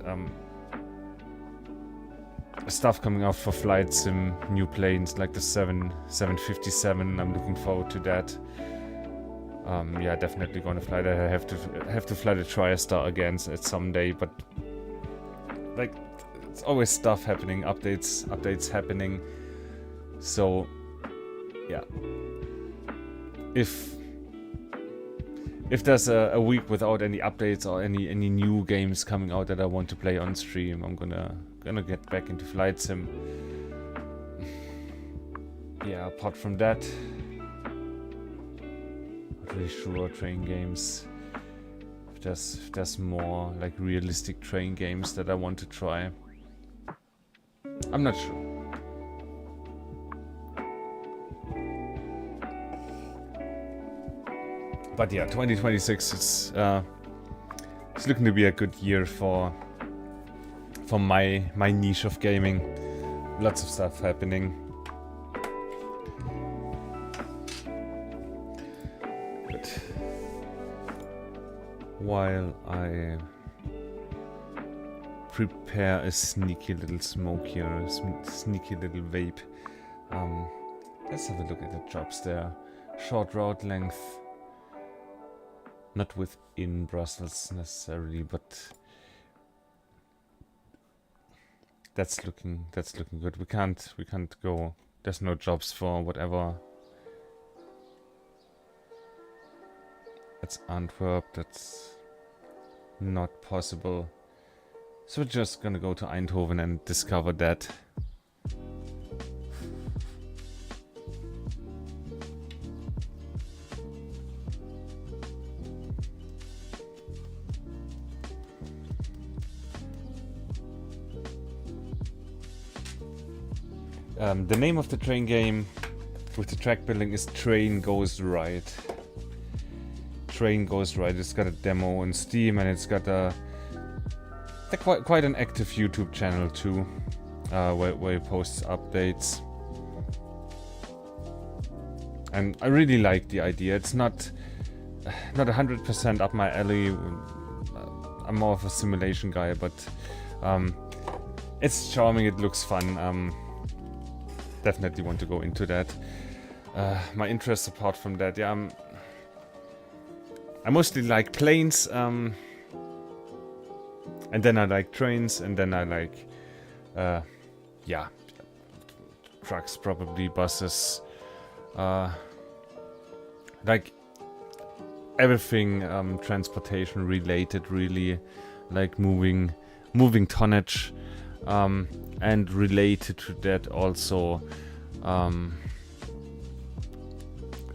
Stuff coming out for flight sim, new planes like the 757. I'm looking forward to that. Yeah, definitely gonna fly that. I have to fly the TriStar again someday, but like, it's always stuff happening, updates happening. So yeah, if there's a week without any updates or any new games coming out that I want to play on stream, I'm gonna get back into flight sim. Yeah, apart from that, not really sure. Train games, if there's more like realistic train games that I want to try, I'm not sure. But yeah, 2026 is it's looking to be a good year for my niche of gaming. Lots of stuff happening. But while I prepare a sneaky little smoke here, a sneaky little vape, let's have a look at the jobs there. Short route length. Not within Brussels necessarily, but that's looking good. We can't go. There's no jobs for whatever. That's Antwerp. That's not possible. So we're just gonna go to Eindhoven and discover that. The name of the train game with the track building is Train Goes Right. train goes right. It's got a demo on Steam, and it's got quite an active YouTube channel too, where it posts updates. And I really like the idea. It's not 100% up my alley. I'm more of a simulation guy, but it's charming. It looks fun. Definitely want to go into that. My interests apart from that, yeah, I mostly like planes, and then I like trains, and then I like, yeah, trucks, probably buses, like everything transportation related, really, like moving tonnage, and related to that also,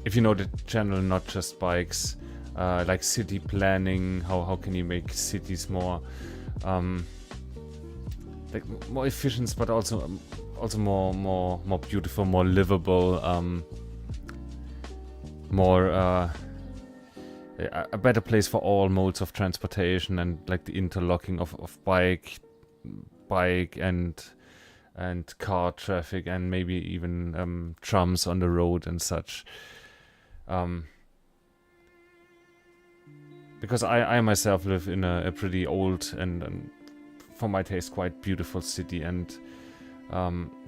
if you know the channel, not just bikes, like city planning, how can you make cities more like more efficient, but also more beautiful, more livable, more a better place for all modes of transportation, and like the interlocking of bike and car traffic, and maybe even trams on the road and such. Because I myself live in a pretty old and for my taste quite beautiful city, and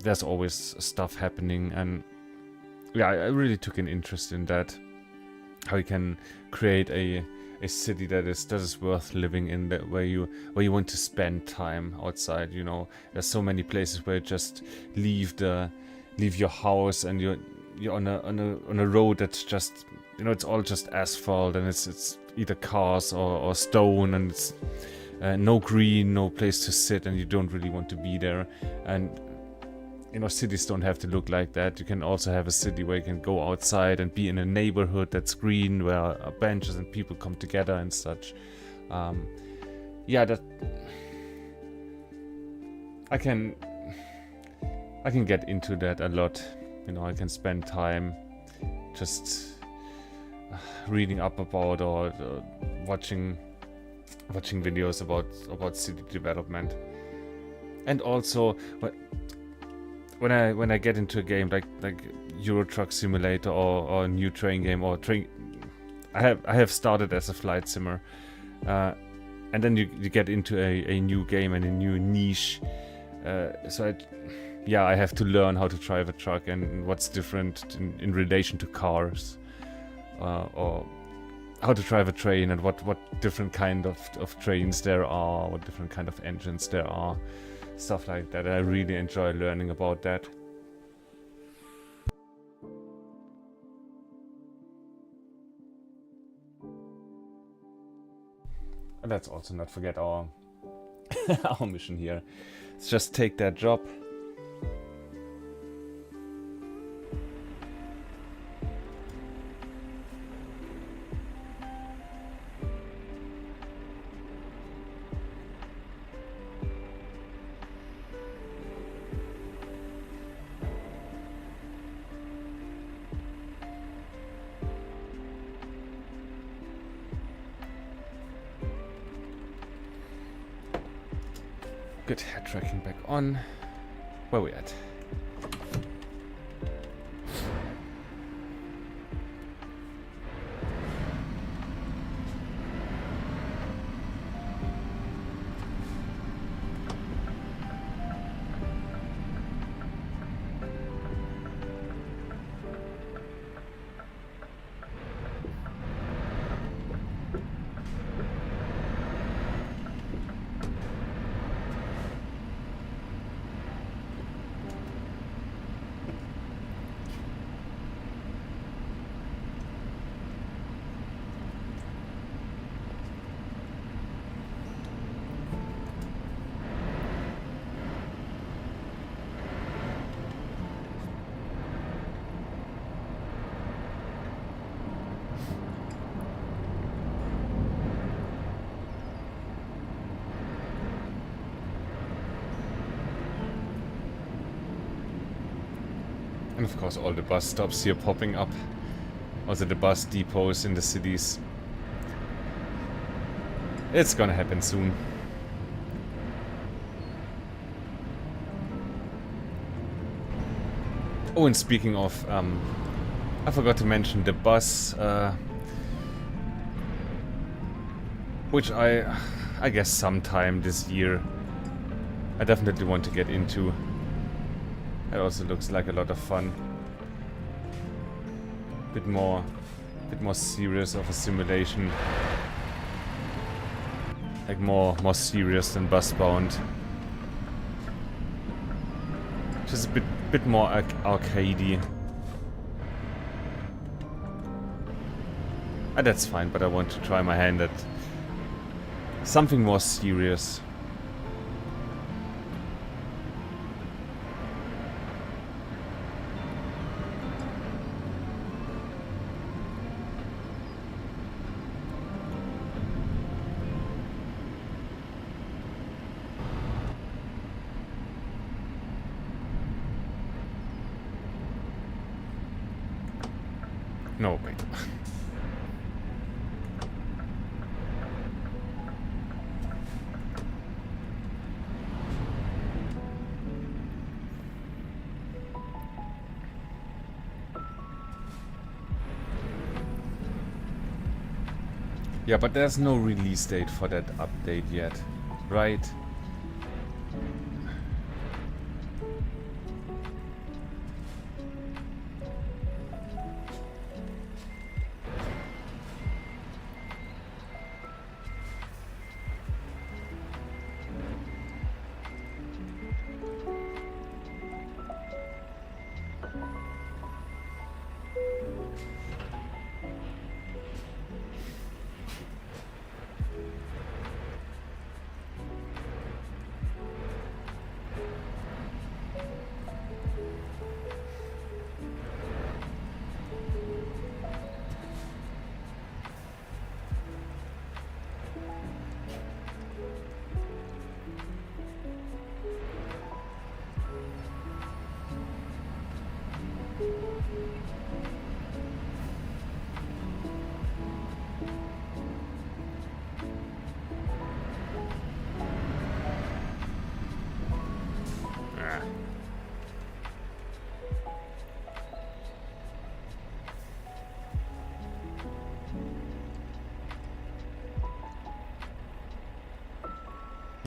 there's always stuff happening, and yeah, I really took an interest in that, how you can create a city that is worth living in, that where you want to spend time outside. You know, there's so many places where you just leave your house, and you're on a road that's just, you know, it's all just asphalt, and it's either cars or stone, and it's no green, no place to sit, and you don't really want to be there. And you know, cities don't have to look like that. You can also have a city where you can go outside and be in a neighborhood that's green, where benches and people come together and such. Yeah, that I can get into that a lot. You know, I can spend time just reading up about or watching videos about city development. And also when I get into a game like Euro Truck Simulator or a new train game or train, I have started as a flight simmer, and then you get into a new game and a new niche. So I have to learn how to drive a truck and what's different in relation to cars, or how to drive a train, and what different kind of trains there are, what different kind of engines there are, stuff like that. I really enjoy learning about that. And let's also not forget our our mission here. Let's just take that job. Good, head tracking back on. Where we at? And of course all the bus stops here popping up. Also the bus depots in the cities. It's gonna happen soon. Oh, and speaking of, I forgot to mention the bus, which I guess sometime this year I definitely want to get into. It also looks like a lot of fun. Bit more serious of a simulation. Like more serious than Busbound. Just a bit more arcadey. That's fine, but I want to try my hand at something more serious. No, wait. Yeah, but there's no release date for that update yet, right?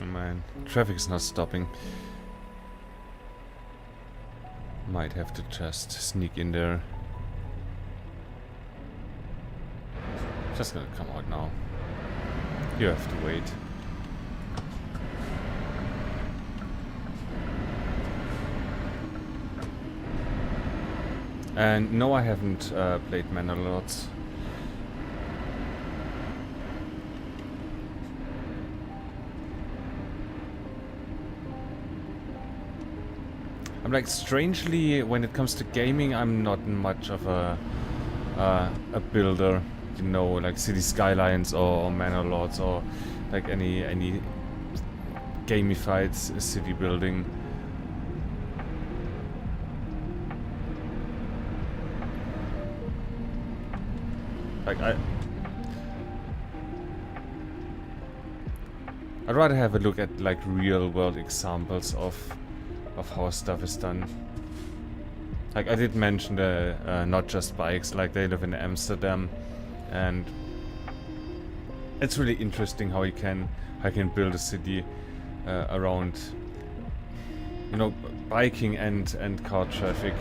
Oh man, traffic's not stopping. Might have to just sneak in there. Just gonna come out now. You have to wait. And no, I haven't played Benelux. I'm like, strangely, when it comes to gaming, I'm not much of a builder, you know, like City Skylines or Manor Lords or like any gamified city building. Like I'd rather have a look at like real world examples of how stuff is done. Like I did mention the not just bikes, like they live in Amsterdam, and it's really interesting how you can build a city around, you know, biking and car traffic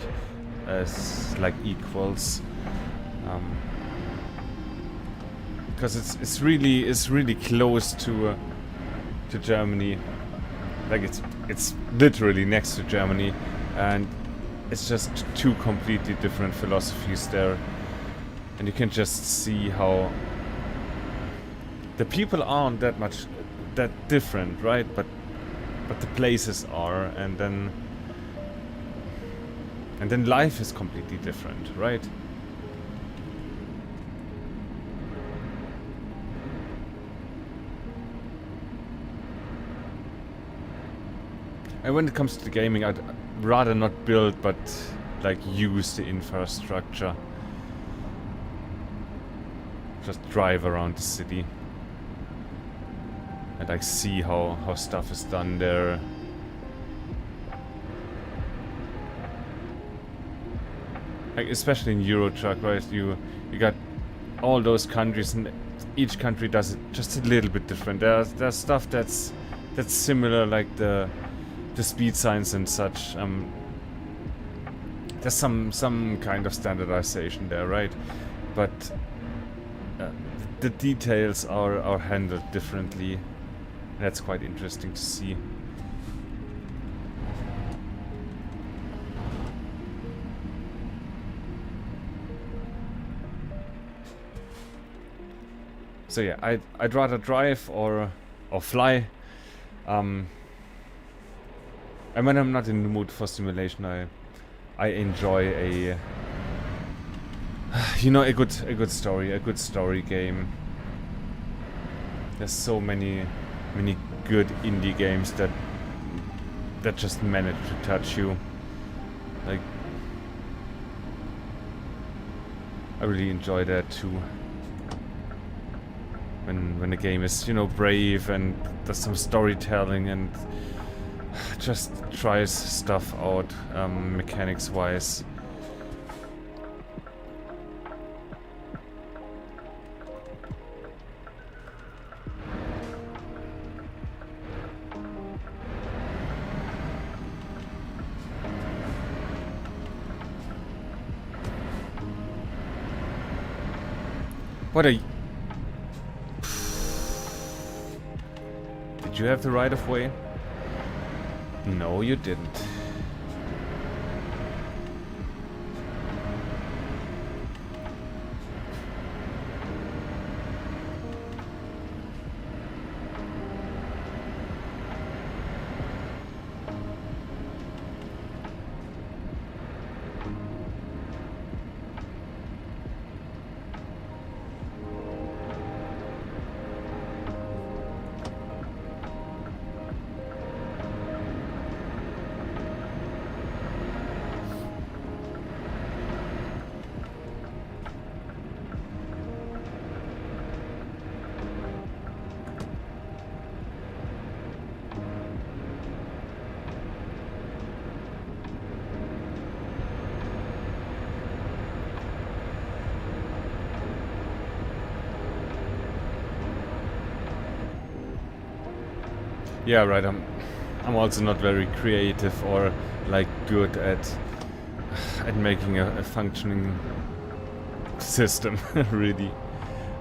as like equals, because it's really close to Germany. Like it's literally next to Germany, and it's just two completely different philosophies there, and you can just see how the people aren't that different, right? But the places are, and then life is completely different, right? And when it comes to the gaming, I'd rather not build, but like use the infrastructure. Just drive around the city. and like see how stuff is done there. Like especially in Euro Truck, right? You got all those countries, and each country does it just a little bit different. There's stuff that's similar, like the speed signs and such. There's some kind of standardization there, right? But the details are handled differently. That's quite interesting to see. So yeah, I'd rather drive or fly. And when I'm not in the mood for simulation, I enjoy a a good story game. There's so many good indie games that just manage to touch you. Like, I really enjoy that too. When the game is, brave and does some storytelling and just tries stuff out, mechanics wise. What a... Did you have the right of way? No, you didn't. Yeah, right. I'm also not very creative or like good at making a functioning system, really.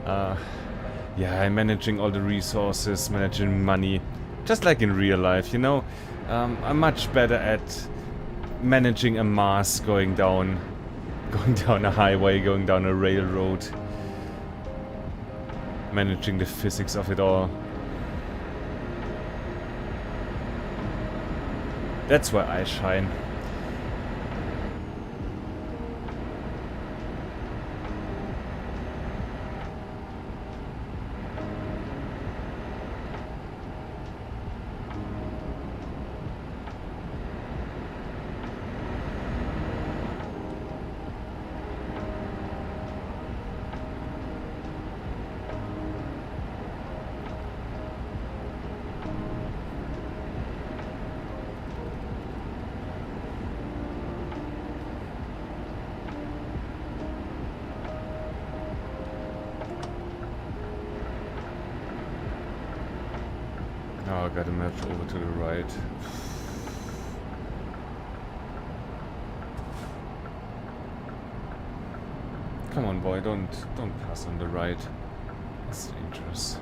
Yeah, I'm managing all the resources, managing money, just like in real life, I'm much better at managing a mass going down a highway, going down a railroad, managing the physics of it all. That's where I shine. Oh, I gotta merge over to the right. Come on, boy, don't pass on the right. That's dangerous.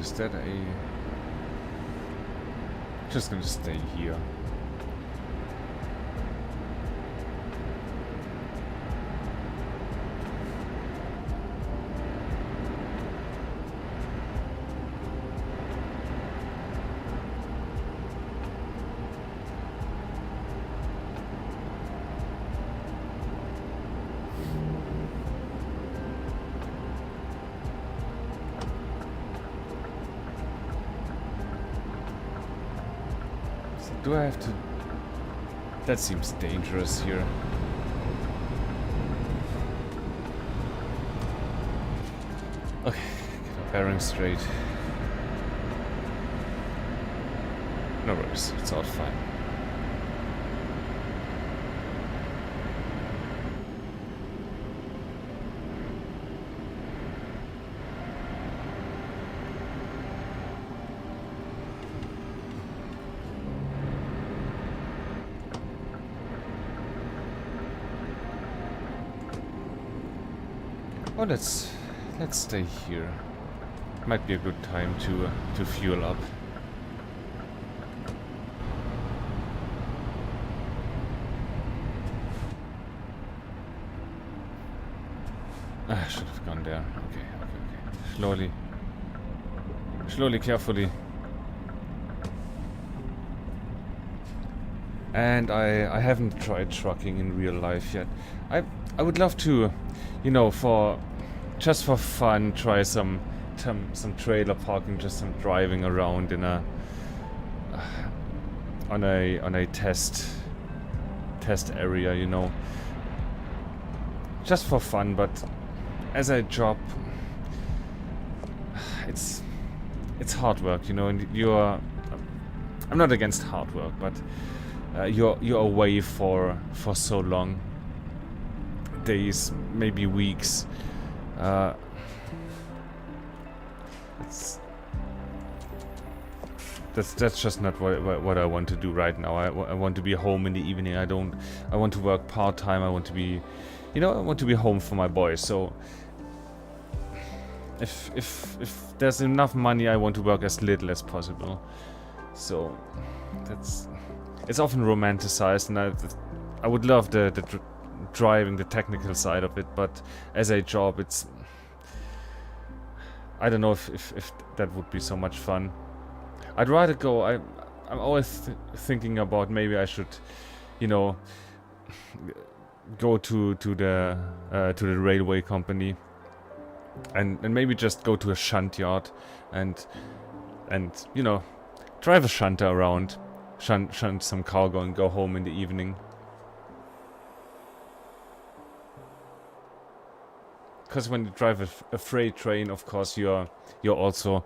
Is that a... Just gonna stay here. Do I have to... That seems dangerous here. Okay, get our bearings straight. No worries, it's all fine. Oh, let's stay here. Might be a good time to fuel up. I should have gone there. Okay. Slowly, carefully. And I haven't tried trucking in real life yet. I would love to, you know, just for fun, try some trailer parking, just some driving around in a on a test area, you know, just for fun. But as a job, it's hard work, you know, and I'm not against hard work, but you're away for so long, days, maybe weeks. That's just not what I want to do right now. I want to be home in the evening. I want to work part-time. I want to be, you know, I want to be home for my boys. So if there's enough money, I want to work as little as possible. So it's often romanticized, and I would love the driving, the technical side of it, but as a job, I don't know if that would be so much fun. I'd rather go. I'm always thinking about maybe I should, you know, go to the railway company and maybe just go to a shunt yard and you know, drive a shunter around, shunt some cargo and go home in the evening. Because when you drive a freight train, of course, you're also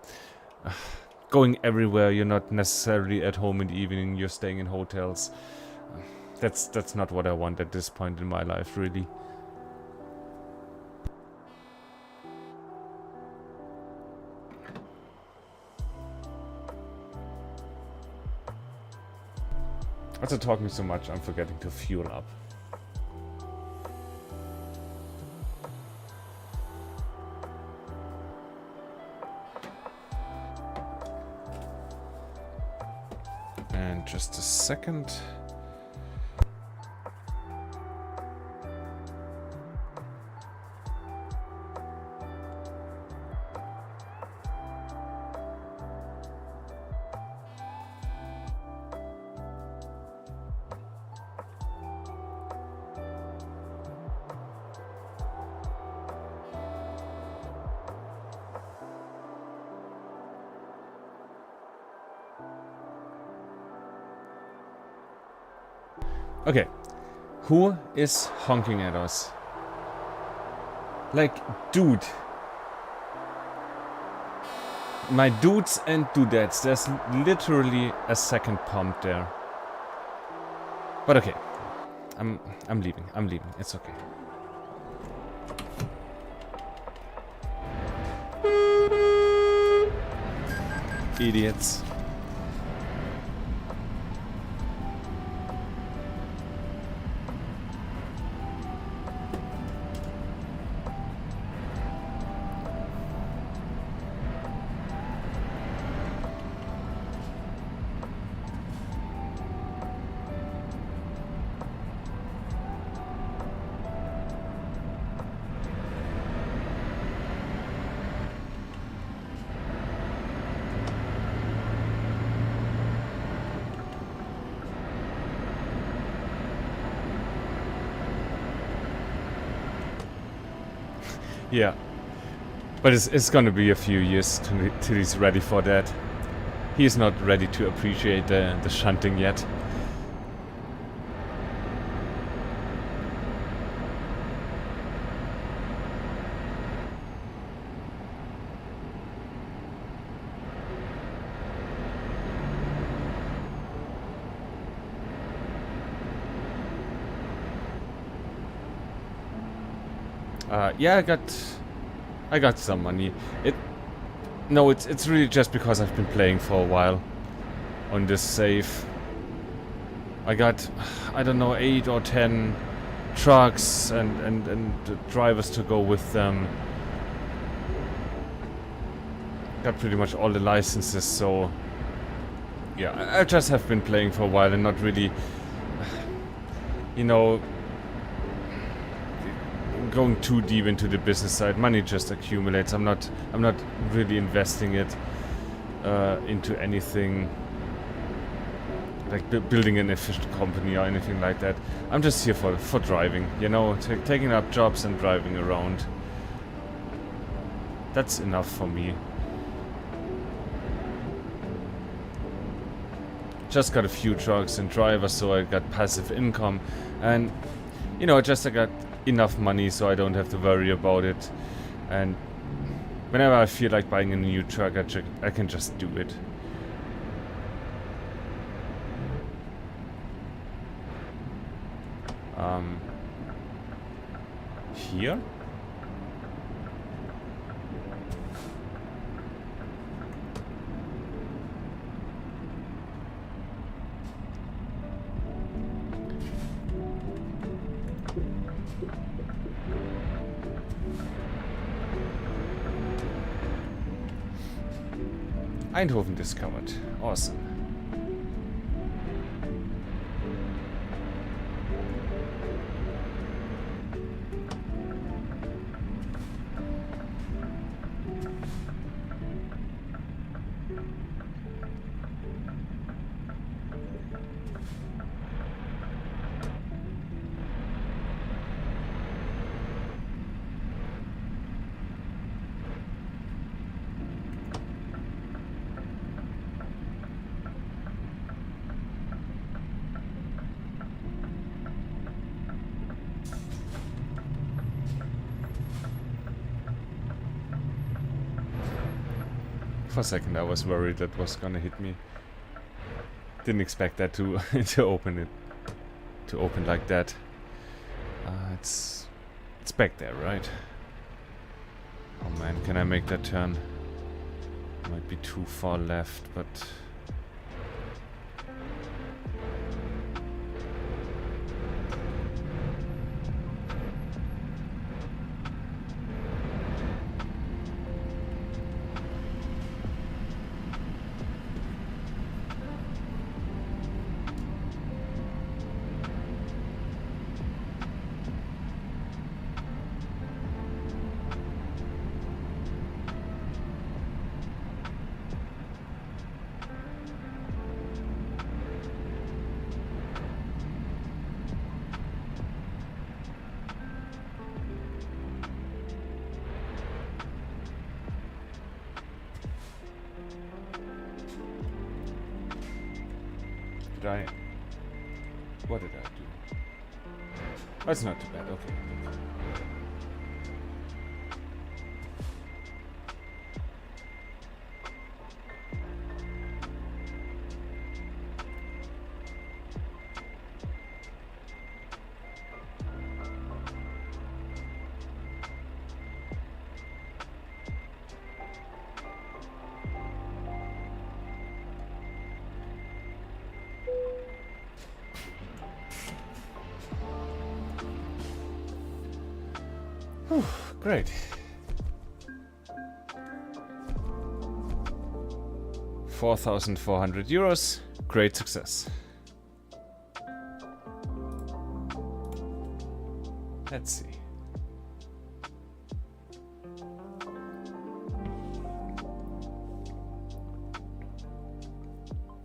going everywhere. You're not necessarily at home in the evening. You're staying in hotels. That's not what I want at this point in my life, really. After talking so much, I'm forgetting to fuel up. And just a second. Okay, who is honking at us? Like, dude. My dudes and dudettes, there's literally a second pump there. But okay, I'm leaving, it's okay. Idiots. Yeah. But it's gonna be a few years till he's ready for that. He's not ready to appreciate the shunting yet. Yeah, I got some money. It's really just because I've been playing for a while on this save. I got, I don't know, 8 or 10 trucks and drivers to go with them. Got pretty much all the licenses, so yeah, I just have been playing for a while and not really, you know, going too deep into the business side. Money just accumulates. I'm not really investing it into anything like building an efficient company or anything like that. I'm just here for driving, you know, taking up jobs and driving around. That's enough for me. Just got a few trucks and drivers, so I got passive income, and you know, I got enough money so I don't have to worry about it. And whenever I feel like buying a new truck, I can just do it. Here? Eindhoven discovered. Awesome. For a second I was worried that was gonna hit me. Didn't expect that to to open like that. It's back there, right? Oh man, can I make that turn? Might be too far left, but what did I do? That's not too bad, okay. Whew, great. 4,400 euros. Great success. Let's see.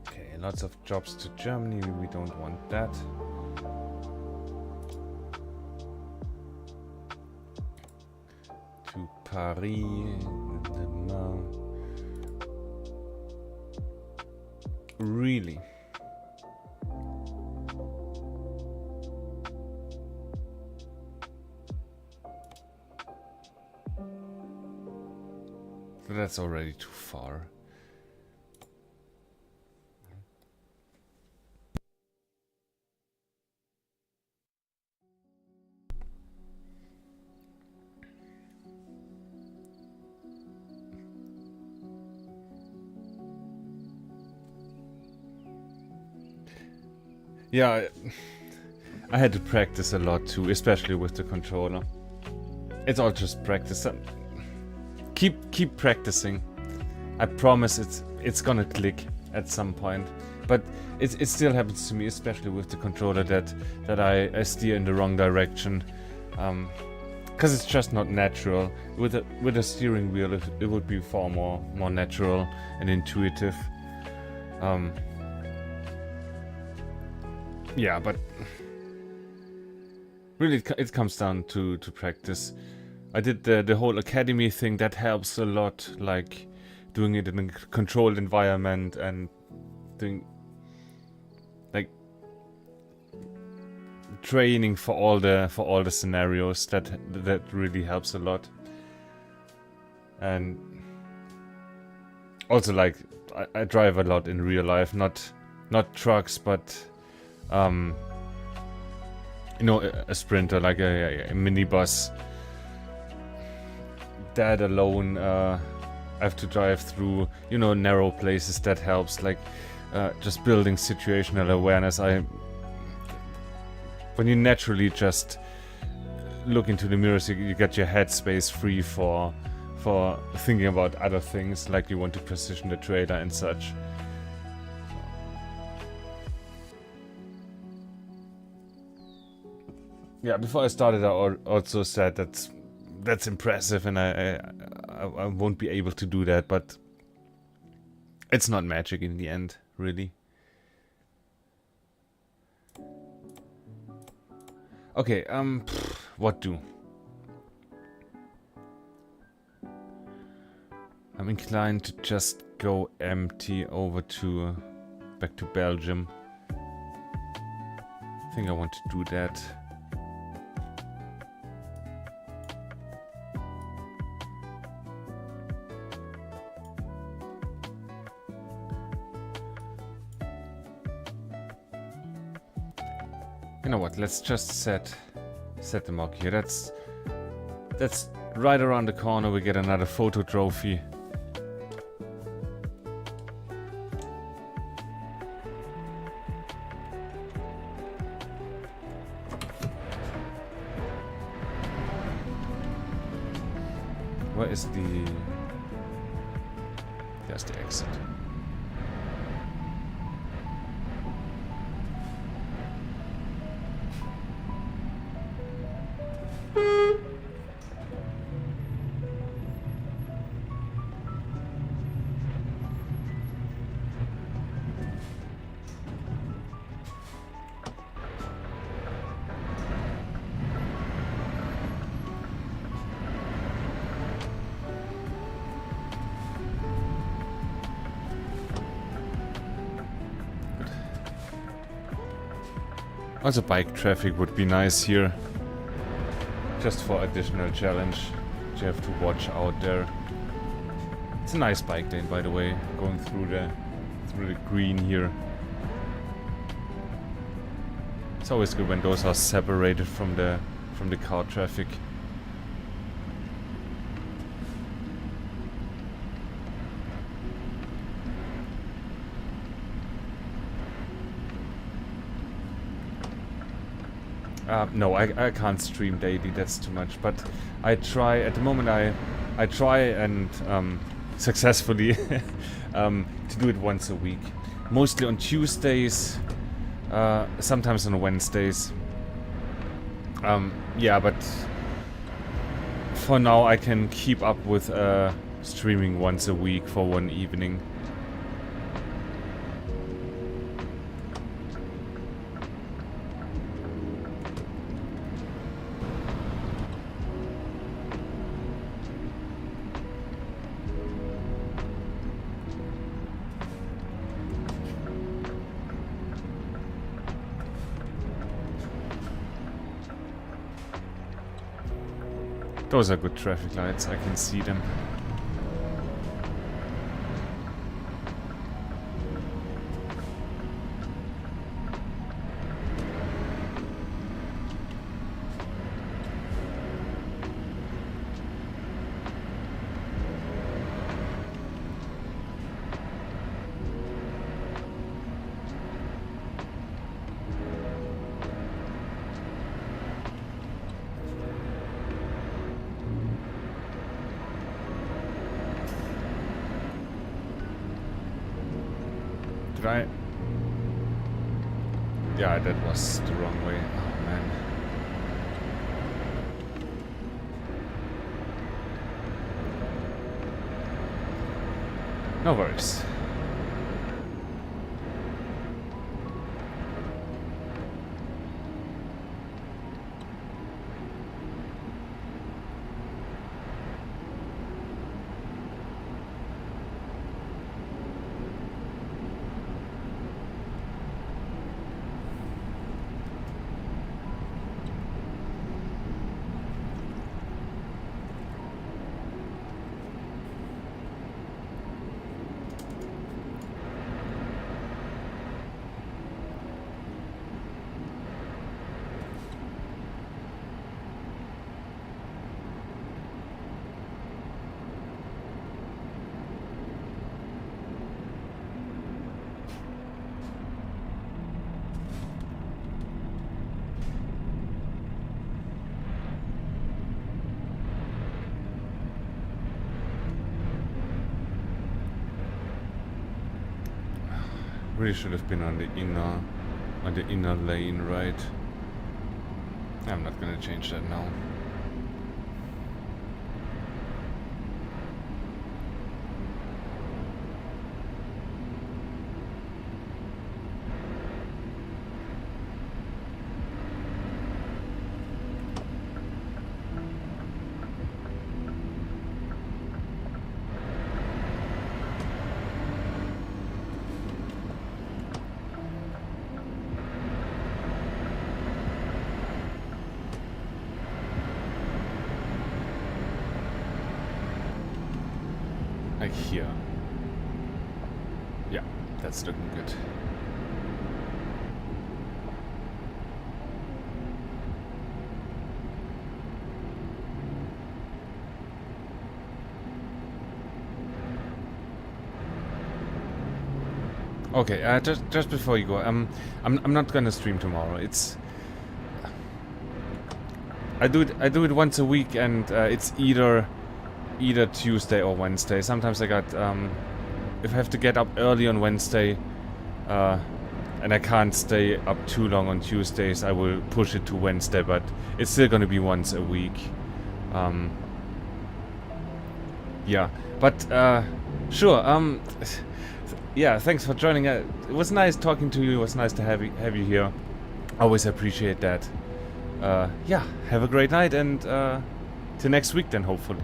Okay, lots of jobs to Germany. We don't want that. To Paris. Really? That's already too far. Yeah, I had to practice a lot too, especially with the controller. It's all just practice. Keep practicing. I promise it's gonna click at some point. But it still happens to me, especially with the controller, that I steer in the wrong direction. Because it's just not natural. With a steering wheel, it would be far more natural and intuitive. Yeah, but really it comes down to practice. I did the whole academy thing. That helps a lot, like doing it in a controlled environment and doing like training for all the scenarios. That really helps a lot. And also, like, I drive a lot in real life, not trucks, but you know, a sprinter, like a minibus. That alone, I have to drive through, you know, narrow places. That helps, like just building situational awareness. When you naturally just look into the mirrors, you get your headspace free for thinking about other things, like you want to position the trailer and such. Yeah, before I started, I also said that's impressive, and I won't be able to do that, but it's not magic in the end, really. Okay, what do? I'm inclined to just go empty over to back to Belgium. I think I want to do that. You know what? Let's just set the mark here. That's right around the corner. We get another photo trophy. Where is the? There's the exit. Also, bike traffic would be nice here. Just for additional challenge. You have to watch out there. It's a nice bike lane, by the way, going through the green here. It's always good when those are separated from the car traffic. No, I can't stream daily, that's too much, but I try, at the moment I try and successfully to do it once a week. Mostly on Tuesdays, sometimes on Wednesdays. Yeah, but for now I can keep up with streaming once a week for one evening. Those are good traffic lights, I can see them. Right. Yeah, that was the wrong way. Oh man. No worries. Really should have been on the inner lane, right? I'm not gonna change that now. Like here. Yeah, that's looking good. Okay, just before you go, I'm not gonna stream tomorrow. I do it once a week, and it's either Tuesday or Wednesday. Sometimes I got if I have to get up early on Wednesday, and I can't stay up too long on Tuesdays, I will push it to Wednesday. But it's still gonna be once a week. Yeah, but sure. Yeah, thanks for joining. It was nice talking to you. It was nice to have you here. Always appreciate that. Yeah, have a great night, and till next week then, hopefully.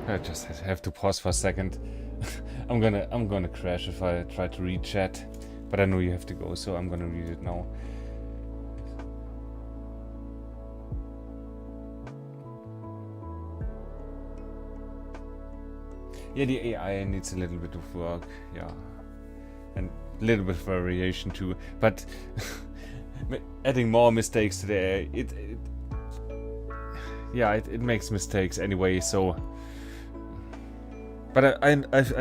I just have to pause for a second. I'm gonna crash if I try to read chat, but I know you have to go, so I'm gonna read it now. Yeah, the AI needs a little bit of work, yeah, and a little bit of variation too. But adding more mistakes to the AI, it makes mistakes anyway. So. But I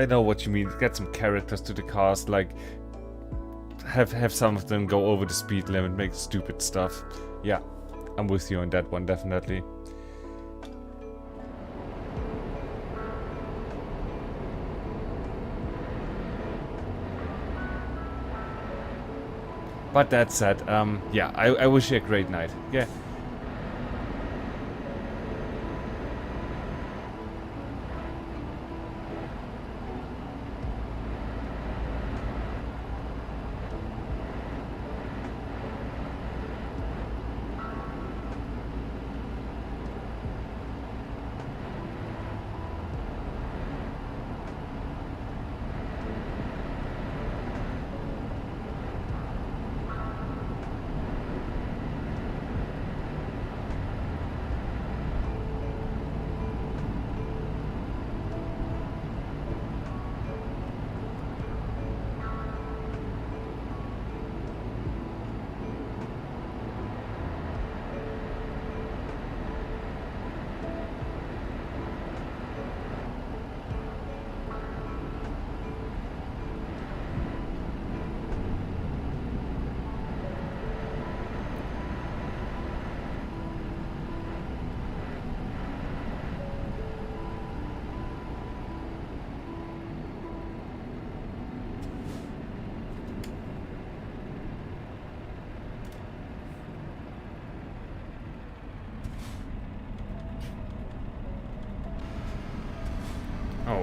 know what you mean. Get some characters to the cast, like have some of them go over the speed limit, make stupid stuff. Yeah, I'm with you on that one, definitely. But that said, yeah, I wish you a great night. Yeah,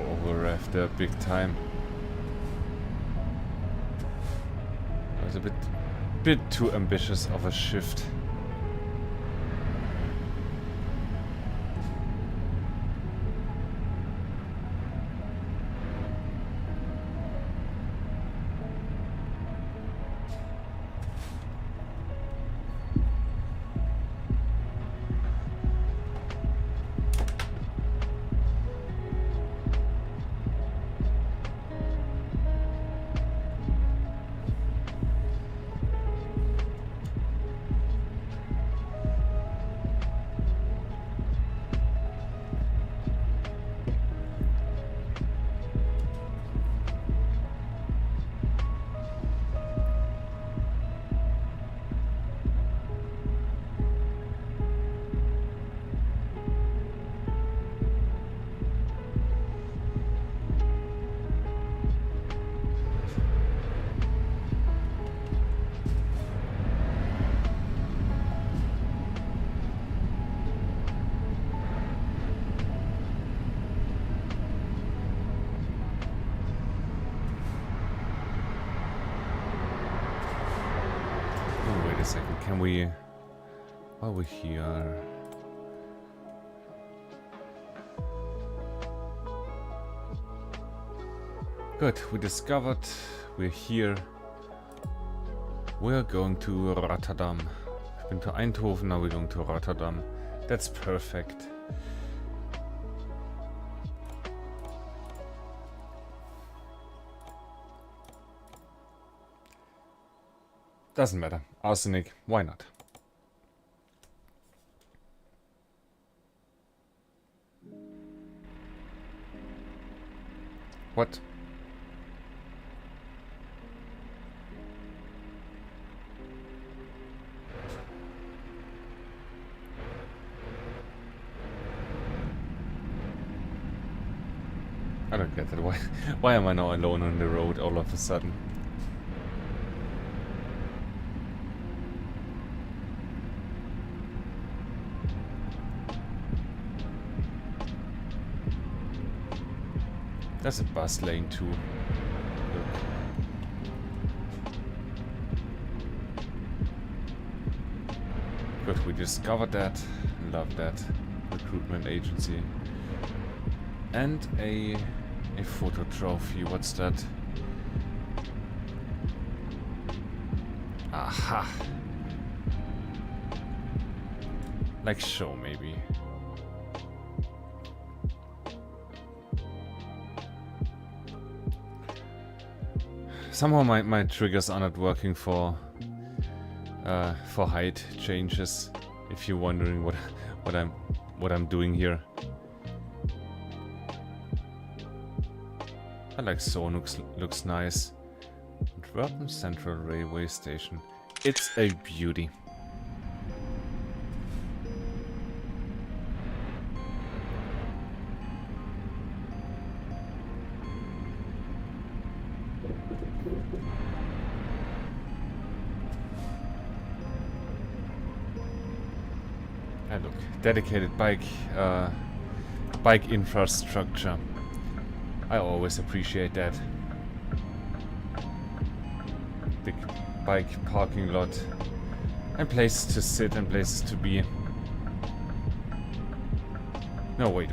over-revved a big time. I was a bit too ambitious of a shift. Second, can we, while we're here, good, we discovered we're here. We're going to Rotterdam. We've been to Eindhoven, now we're going to Rotterdam. That's perfect. Doesn't matter. Arsenic, why not? What? I don't get that. Why am I now alone on the road all of a sudden? There's a bus lane too. Look. Good, we discovered that. Love that. Recruitment agency. And a photo trophy. What's that? Aha! Like show maybe. Somehow my triggers are not working for height changes. If you're wondering what I'm doing here, I like so looks nice. Antwerp Central Railway Station. It's a beauty. And look, dedicated bike infrastructure. I always appreciate that. The bike parking lot and places to sit and places to be. No, wait.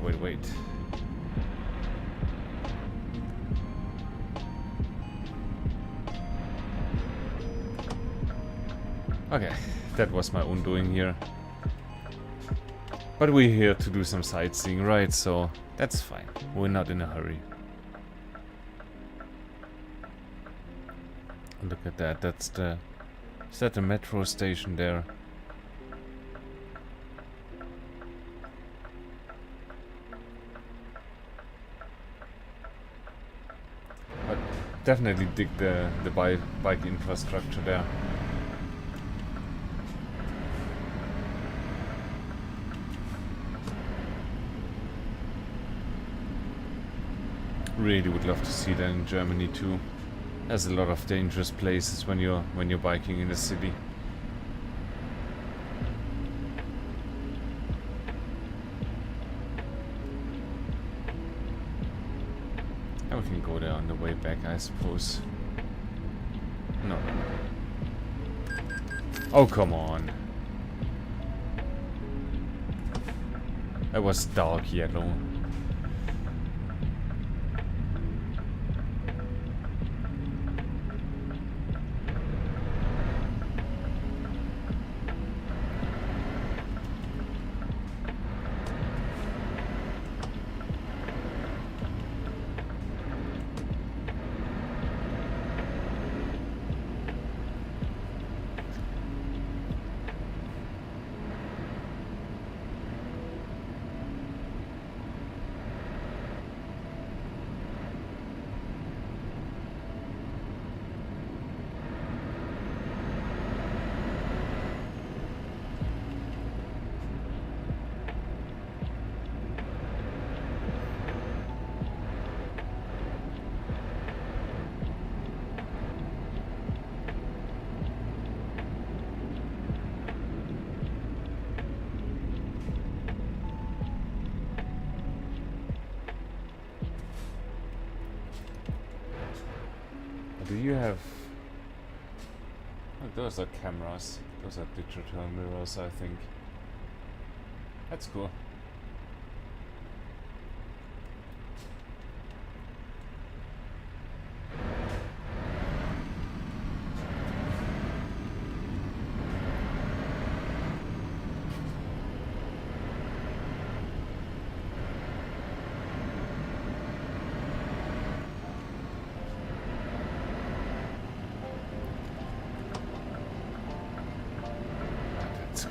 Okay, that was my own doing here. But we're here to do some sightseeing, right? So that's fine. We're not in a hurry. Look at that. That's the... Is that the metro station there? I definitely dig the bike infrastructure there. Really would love to see that in Germany too. There's a lot of dangerous places when you're biking in the city. And we can go there on the way back, I suppose. No. Oh, come on. That was dark yellow. Do you have... Oh, those are cameras. Those are digital mirrors, I think. That's cool.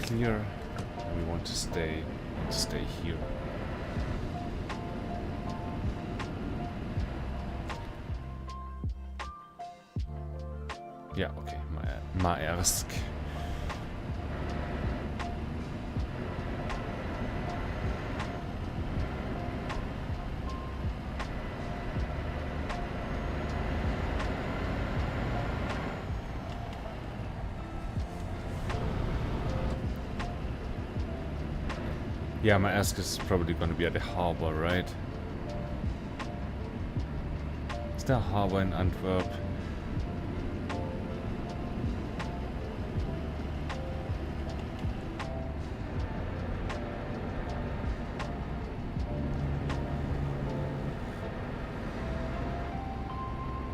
Clear. We want to stay here. Yeah, okay. Maersk. Yeah, Maersk is probably going to be at the Harbour, right? Is there a harbour in Antwerp?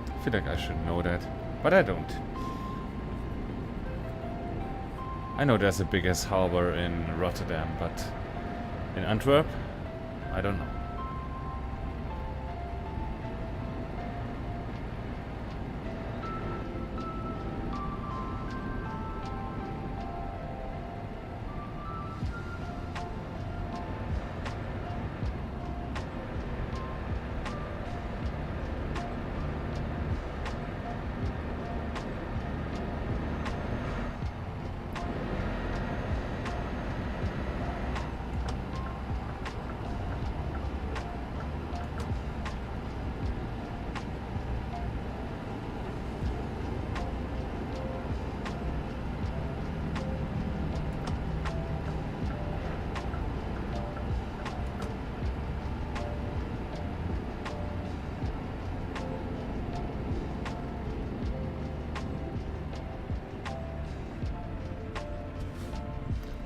I feel like I should know that, but I don't. I know there's a biggest harbour in Rotterdam, but in Antwerp, I don't know.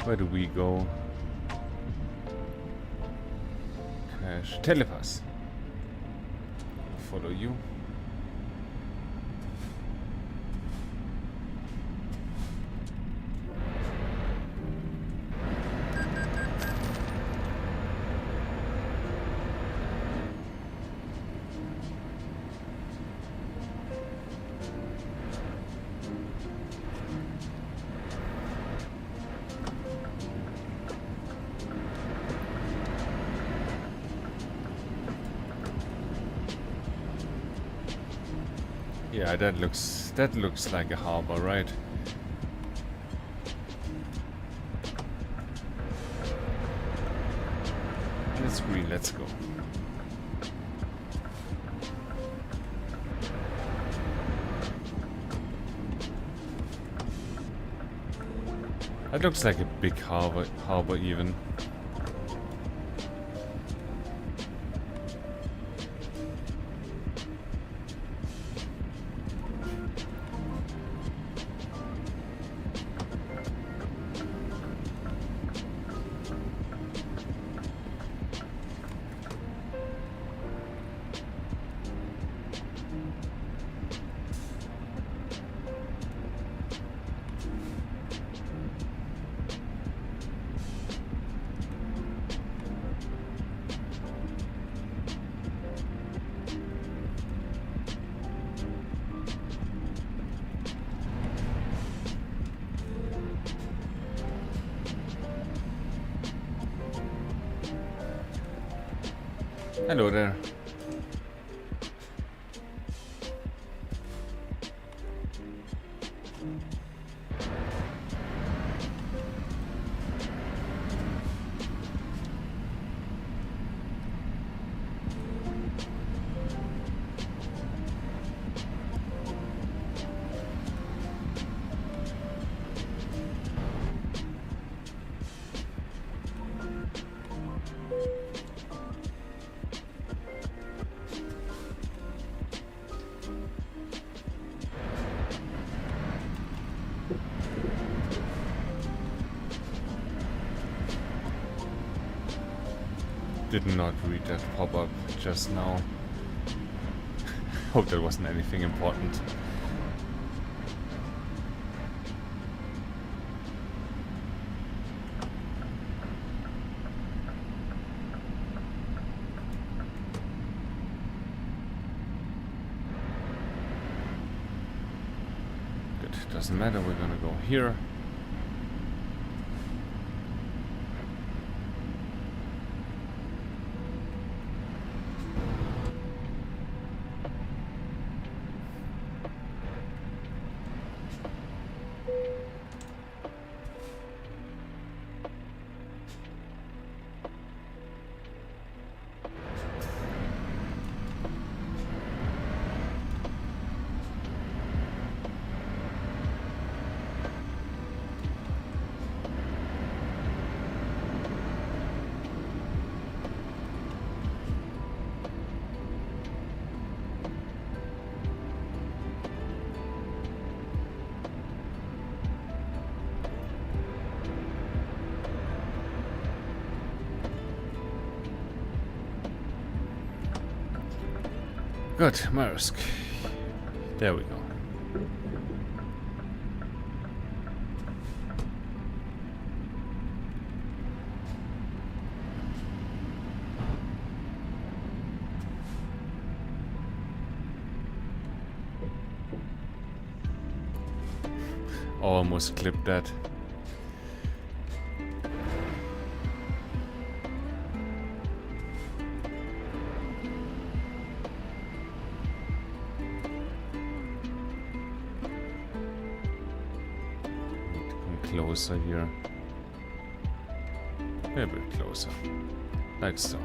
Where do we go? Crash. Telepass. Follow you. Yeah, that looks like a harbor, right? And it's green, let's go. That looks like a big harbor even. Hello there. Did not read that pop-up just now. Hope that wasn't anything important. Good, doesn't matter, we're gonna go here. Good, Maersk. There we go. Almost clipped that. Closer here. A bit closer. Like so.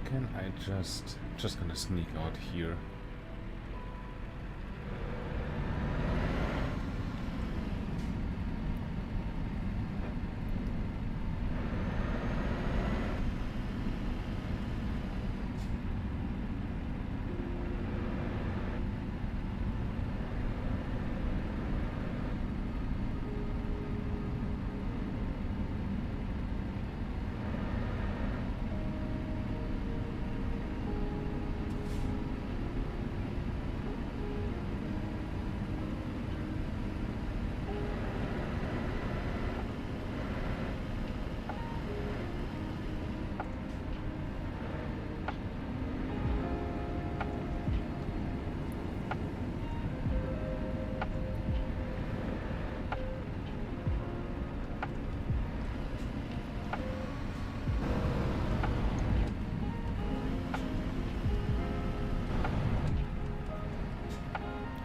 Can I just gonna sneak out here?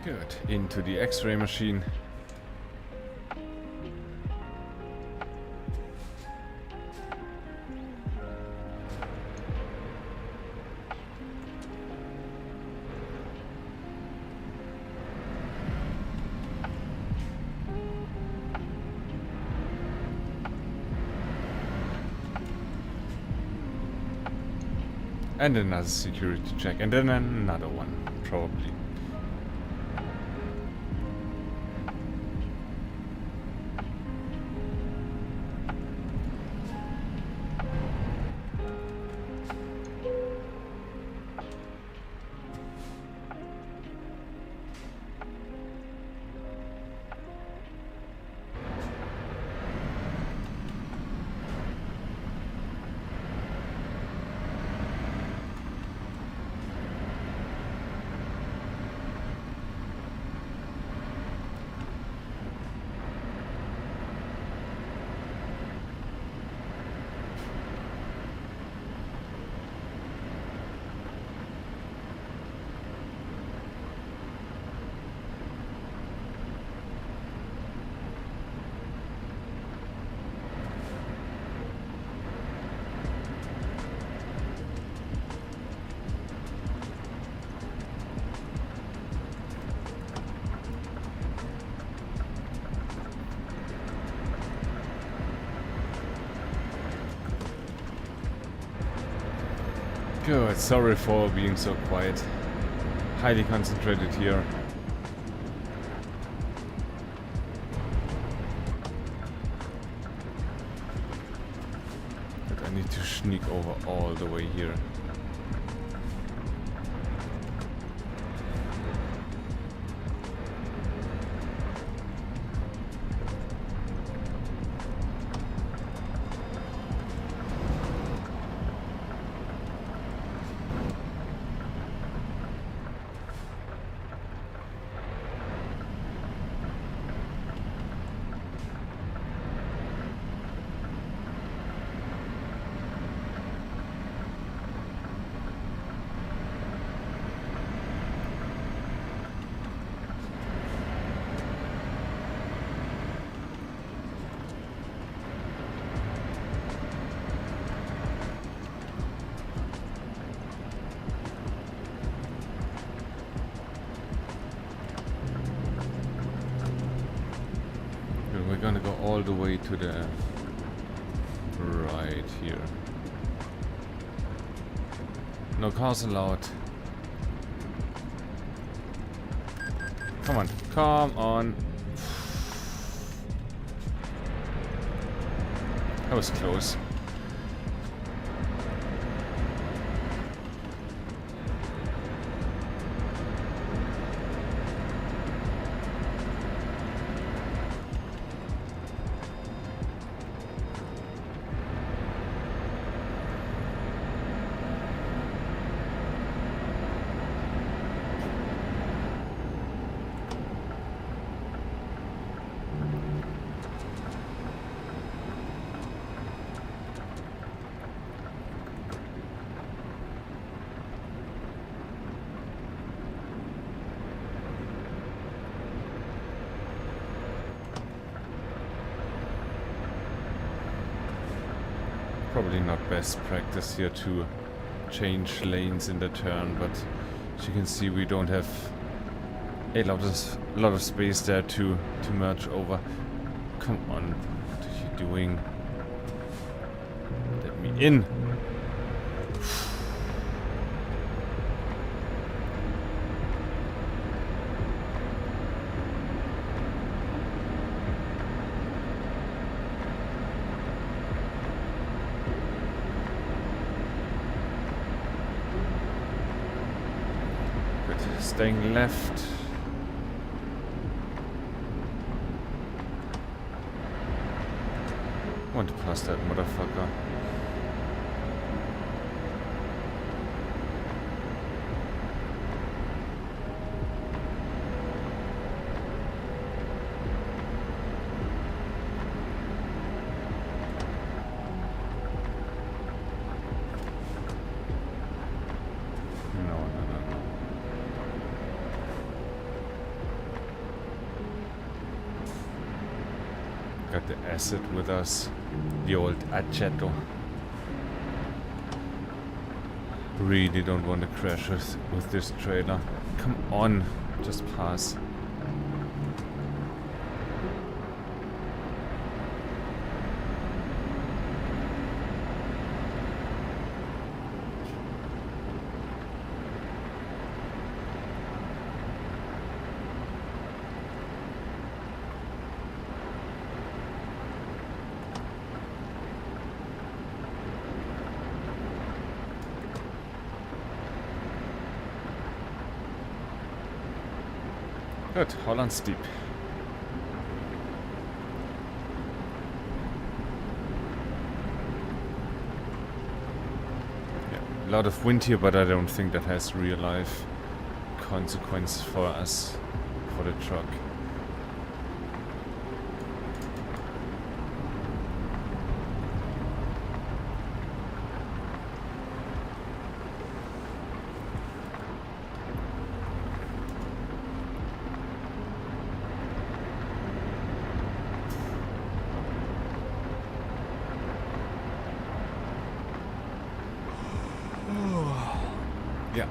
Good. Into the X-ray machine. And another security check, and then another one, probably. Good, sorry for being so quiet. Highly concentrated here. But I need to sneak over all the way here. We're gonna go all the way to the right here. No cars allowed. Come on, come on. That was close. Probably not best practice here to change lanes in the turn, but as you can see, we don't have a lot of space there to merge over. Come on, what are you doing? Let me in. Staying left. Want to pass that motherfucker. Got the acid with us, the old aceto. Really don't want to crash with this trailer. Come on, just pass. Good, Holland steep. Yeah, a lot of wind here, but I don't think that has real life consequences for us, for the truck. Yeah.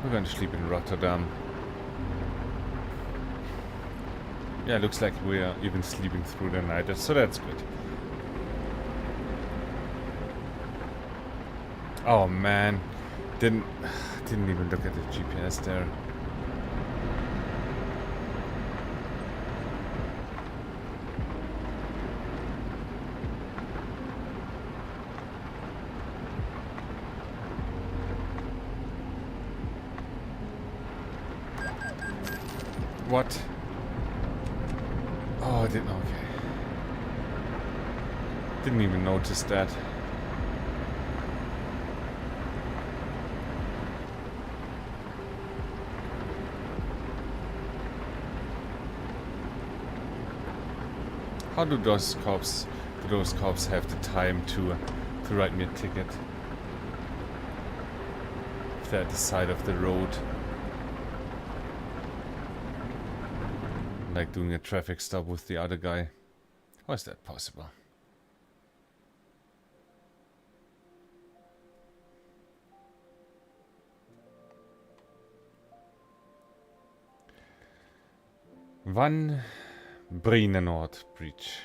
We're going to sleep in Rotterdam. Yeah, looks like we are even sleeping through the night, so that's good. Oh man, didn't even look at the GPS there. What? Oh, I didn't. Okay. Didn't even notice that. How do those cops have the time to write me a ticket? If they're at the side of the road. Like doing a traffic stop with the other guy. How is that possible? Van Brienenoord Bridge.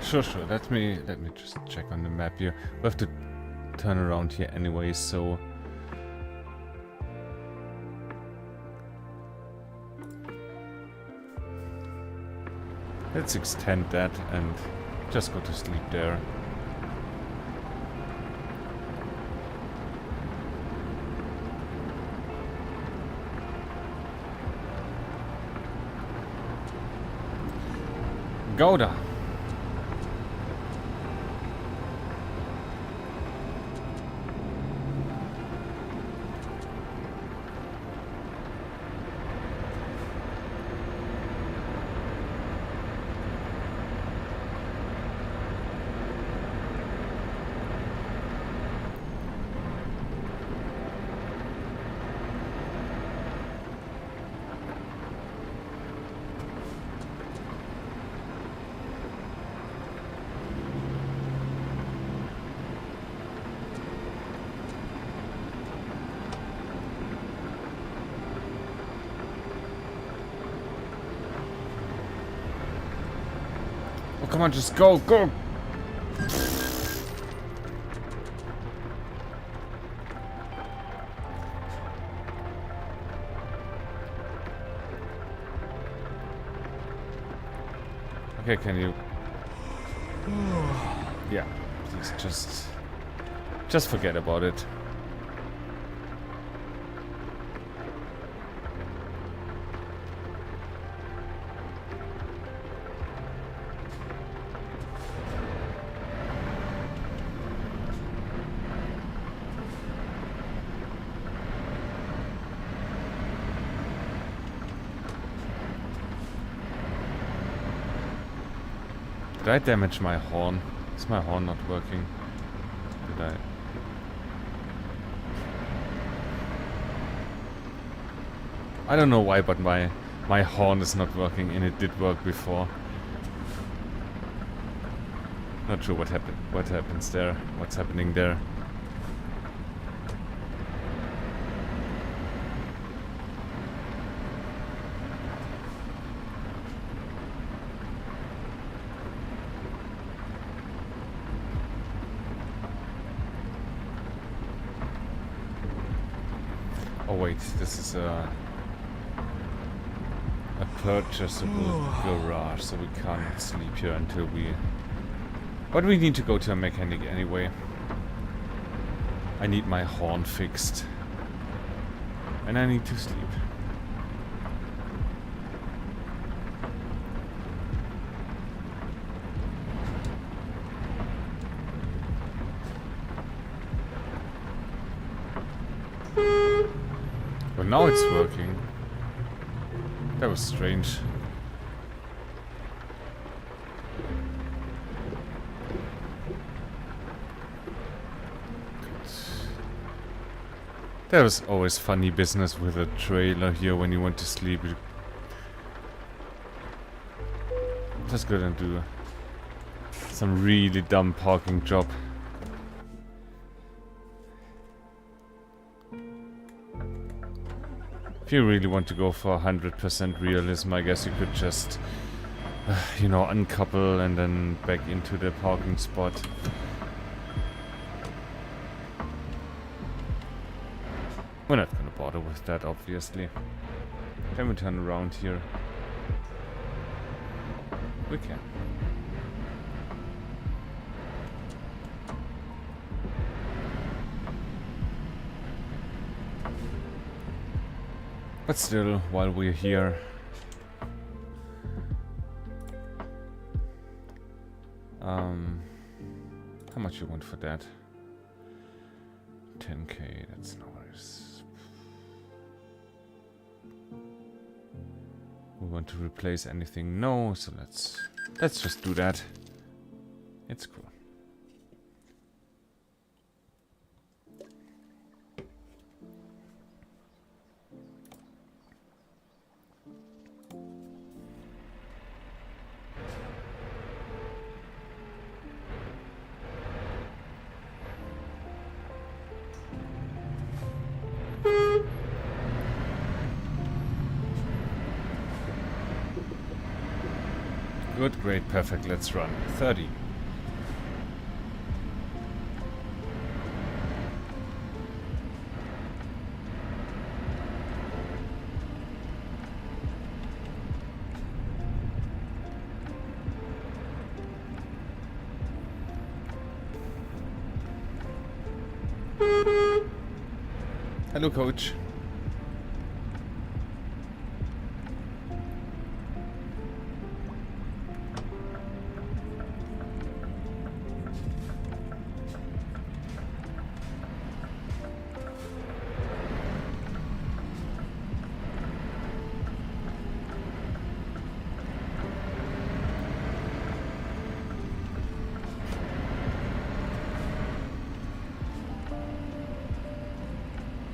Sure. Let me just check on the map here. We have to turn around here anyway, so let's extend that and just go to sleep there. Gouda. Oh, come on, just go! Okay, can you... Yeah, please just forget about it. Did I damage my horn? Is my horn not working? Did I? I don't know why, but my horn is not working, and it did work before. Not sure what happens there. What's happening there? Oh wait, this is a purchasable garage, so we can't sleep here until we... But we need to go to a mechanic anyway. I need my horn fixed. And I need to sleep. But now it's working. That was strange. There was always funny business with a trailer here when you went to sleep. Just go and do some really dumb parking job. If you really want to go for 100% realism, I guess you could just, you know, uncouple and then back into the parking spot. We're not gonna bother with that, obviously. Can we turn around here? We can. But still, while we're here, how much you want for that? 10k, that's nice. We want to replace anything? No, so let's just do that. It's cool. Good, great, perfect, let's run. 30. Hello, coach.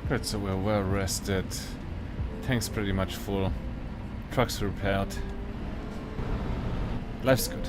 Good, so we're well rested. Tank's pretty much full. Truck's repaired. Life's good.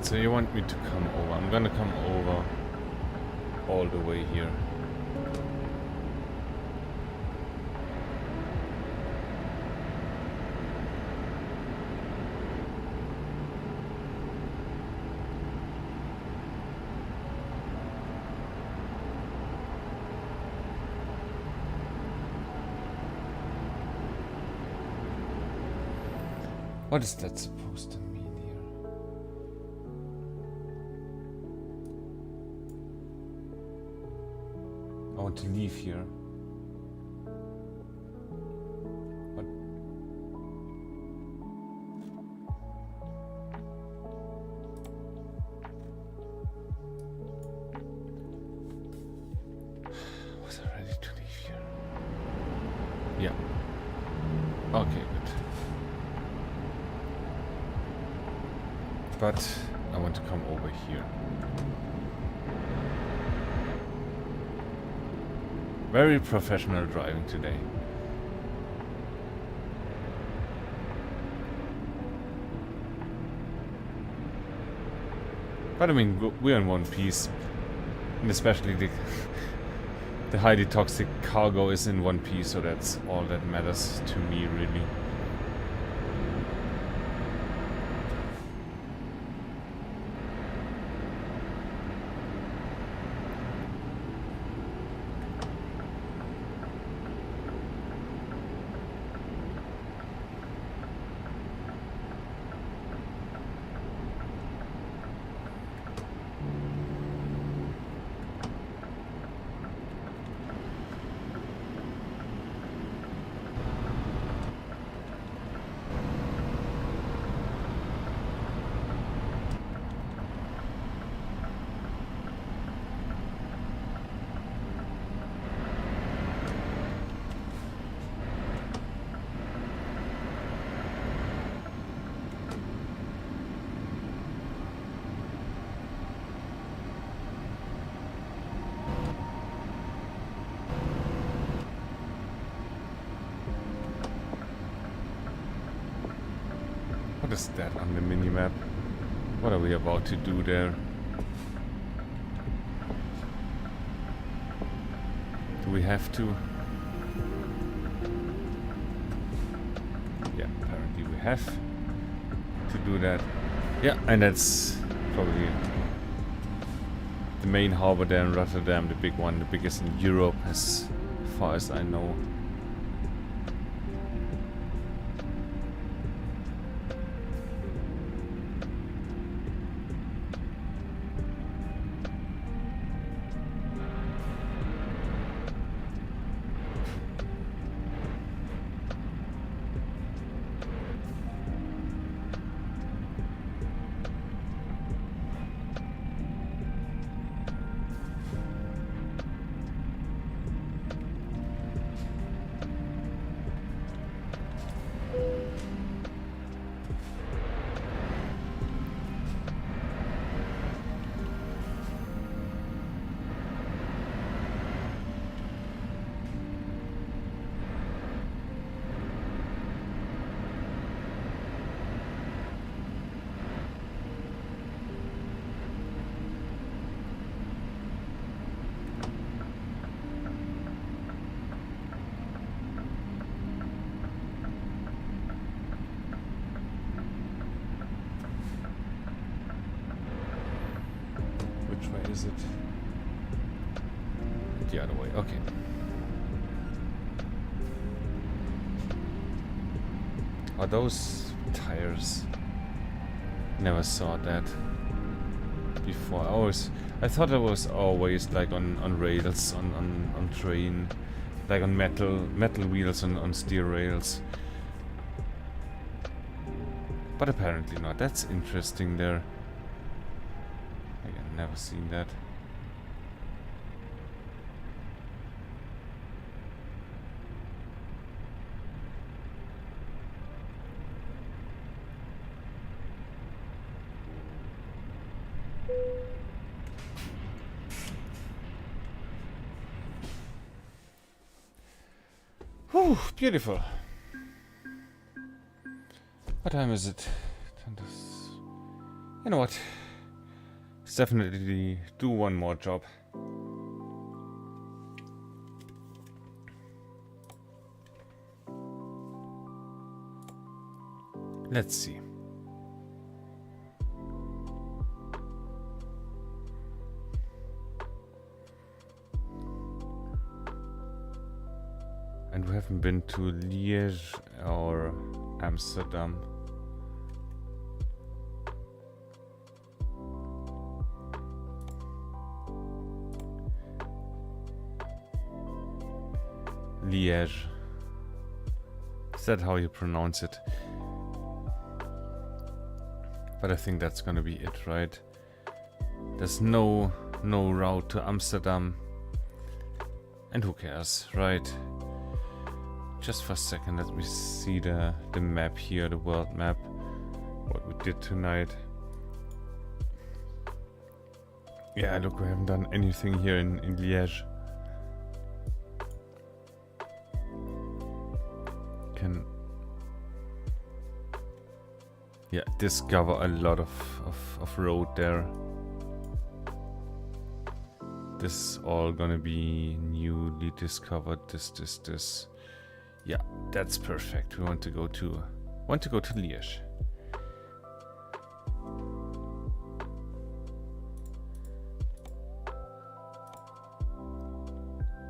So you want me to come over? I'm gonna come over all the way here. What is that supposed to mean here? I want to leave here. What? Okay, good. But I want to come over here. Very professional driving today. But I mean, we're in one piece. And especially the highly toxic cargo is in one piece, so that's all that matters to me, really. What is that on the minimap? What are we about to do there? Do we have to? Yeah, apparently we have to do that. Yeah, and that's probably the main harbor there in Rotterdam, the big one, the biggest in Europe as far as I know. Is it the other way? Okay. Are those tires? Never saw that before. I thought it was always like on rails, on train, like on metal wheels on steel rails. But apparently not. That's interesting there. Never seen that. Whew, beautiful. What time is it? You know what? Let's definitely do one more job. Let's see. And we haven't been to Liège or Amsterdam. Liège. Is that how you pronounce it? But I think that's gonna be it, right? There's no route to Amsterdam. And who cares, right? Just for a second, let me see the map here, the world map. What we did tonight. Yeah, look, we haven't done anything here in Liège. Can... Yeah, discover a lot of road there. This is all gonna be newly discovered. This. Yeah, that's perfect. We want to go to Liège.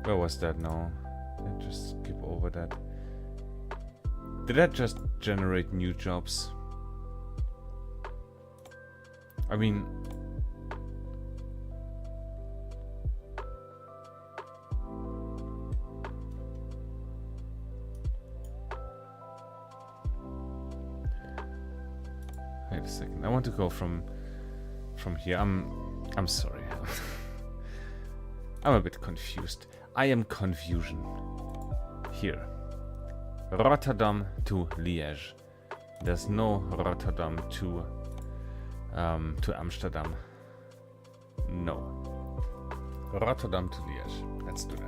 Where was that now? Let's just skip over that. Did that just generate new jobs? I mean... Wait a second. I want to go from here. I'm sorry. I'm a bit confused. I am confusion. Here. Rotterdam to Liège. There's no Rotterdam to Amsterdam. No. Rotterdam to Liège. Let's do that.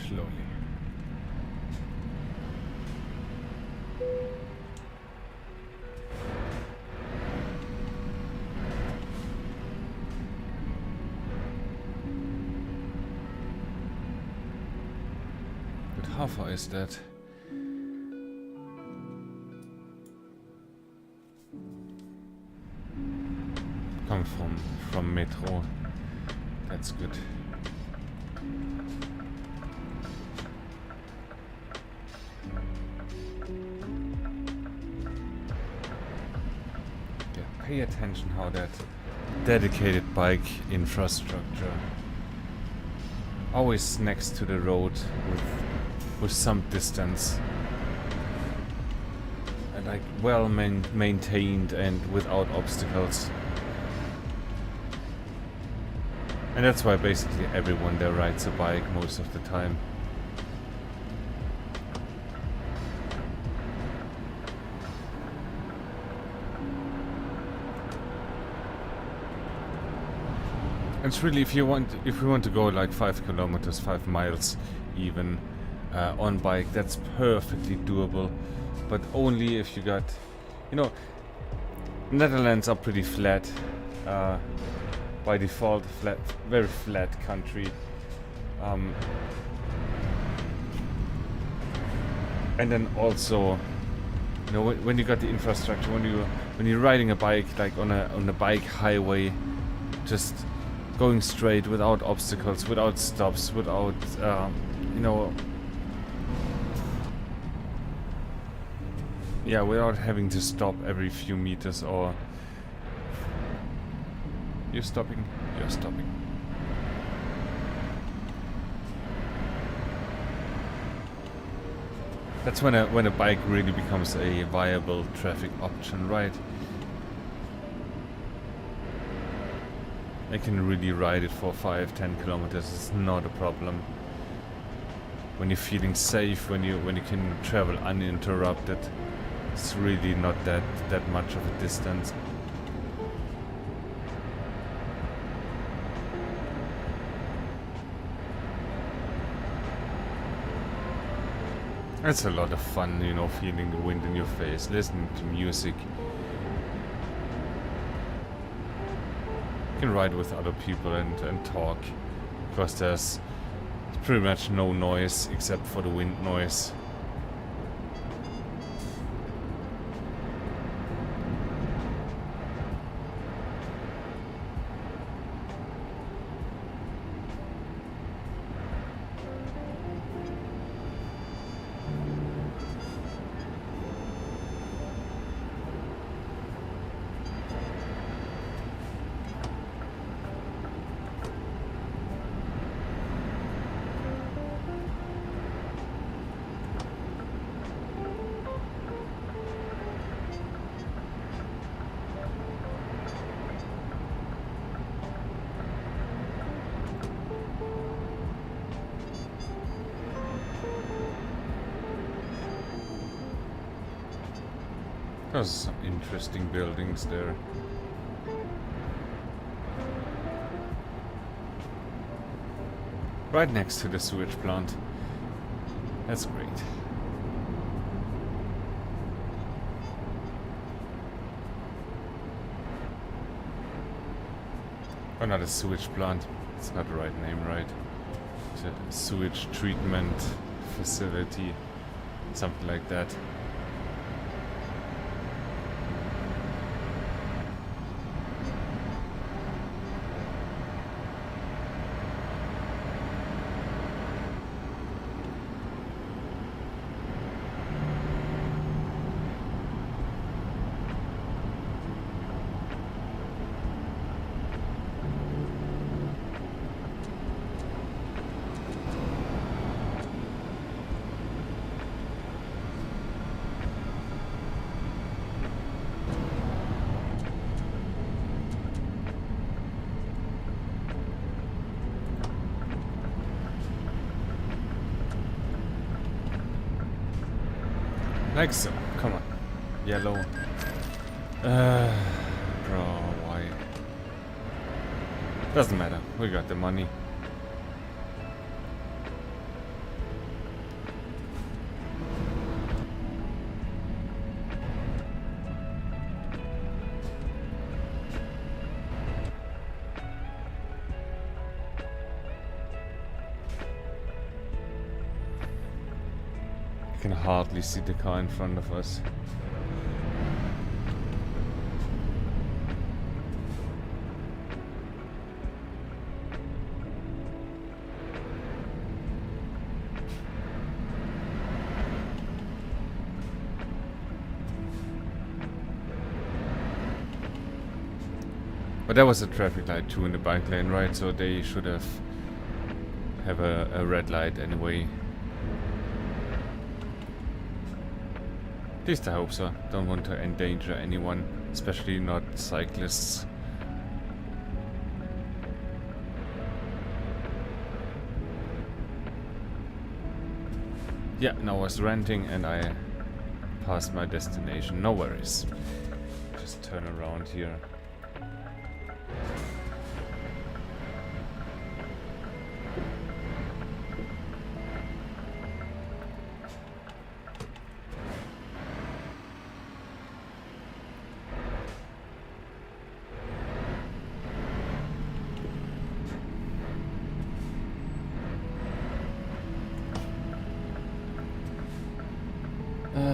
Slowly. But how far is that? Come from metro. That's good. Pay attention how that dedicated bike infrastructure always next to the road with some distance and like well maintained and without obstacles, and that's why basically everyone there rides a bike most of the time. It's really, if we want to go like 5 kilometers, 5 miles even on bike, that's perfectly doable, but only if you got, you know, Netherlands are pretty flat by default, flat, very flat country, and then also, you know, when you got the infrastructure, when you're riding a bike like on a bike highway, just going straight without obstacles, without stops, without, you know, yeah, without having to stop every few meters or... You're stopping? You're stopping. That's when a bike really becomes a viable traffic option, right? I can really ride it for 5-10 kilometers. It's not a problem. When you're feeling safe, when you can travel uninterrupted, it's really not that much of a distance. It's a lot of fun, you know, feeling the wind in your face, listening to music. You can ride with other people and talk, because there's pretty much no noise except for the wind noise. There's some interesting buildings there. Right next to the sewage plant. That's great. Oh, not a sewage plant. It's not the right name, right? It's a sewage treatment facility. Something like that. Like so. Come on. Yellow. Bro, why? Doesn't matter. We got the money. I can hardly see the car in front of us. But there was a traffic light too in the bike lane, right? So they should have a red light anyway. At least I hope so. Don't want to endanger anyone, especially not cyclists. Yeah, now I was renting and I passed my destination. No worries. Just turn around here.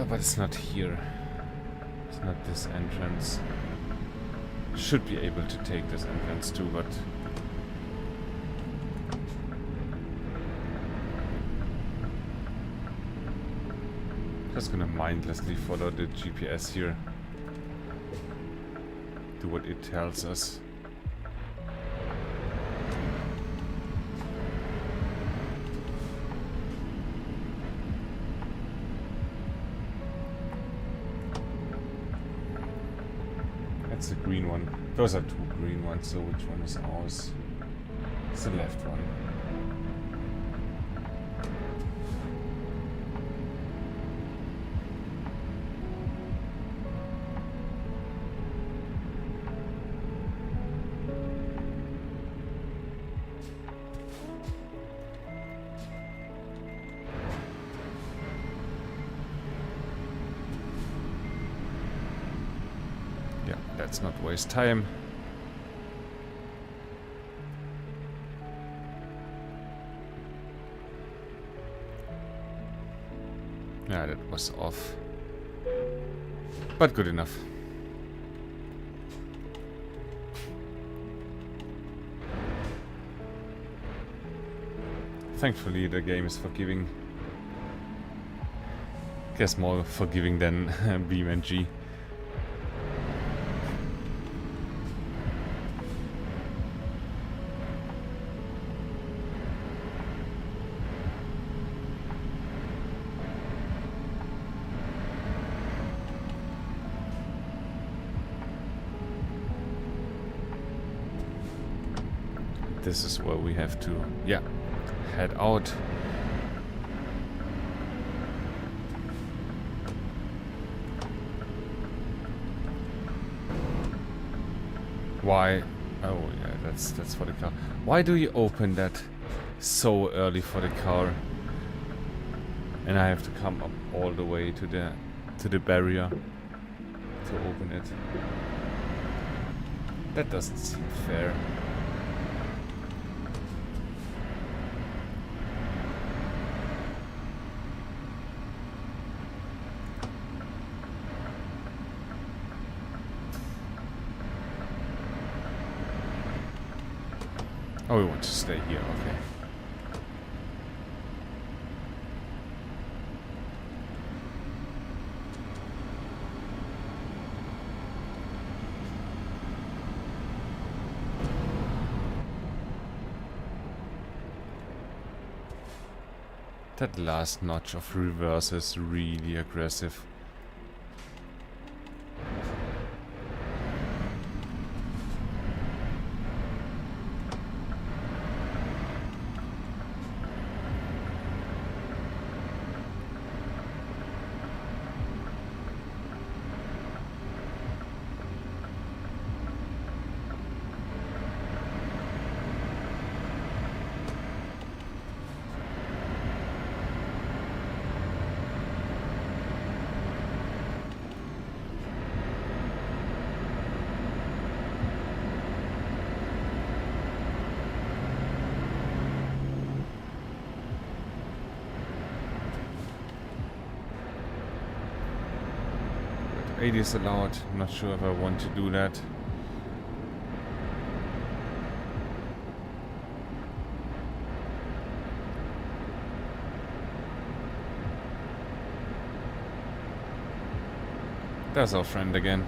But it's not here. It's not this entrance. Should be able to take this entrance too, but just gonna mindlessly follow the GPS here. Do what it tells us. That's the green one. Those are two green ones, so which one is ours? It's the left one. Let's not waste time. Yeah, that was off. But good enough. Thankfully the game is forgiving. Guess more forgiving than BeamNG. This is where we have to, yeah, head out. Why? Oh yeah, that's for the car. Why do you open that so early for the car? And I have to come up all the way to the barrier to open it. That doesn't seem fair. Oh, we want to stay here, okay. That last notch of reverse is really aggressive. But 80 is allowed. I'm not sure if I want to do that. There's our friend again.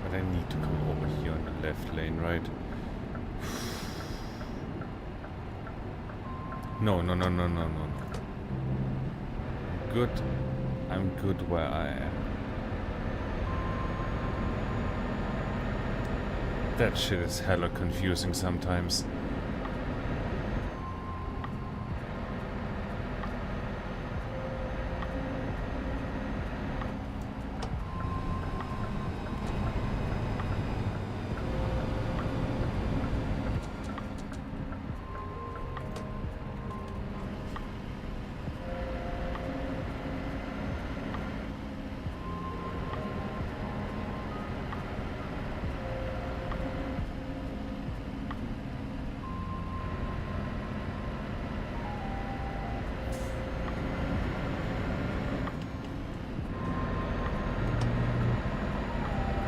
But I need to come over here on the left lane, right? No, no, no, no, no, no, no. Good. I'm good where I am. That shit is hella confusing sometimes.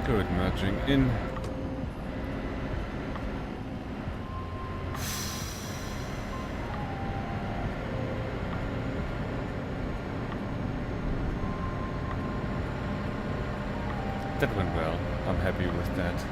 Good, merging in. That went well. I'm happy with that.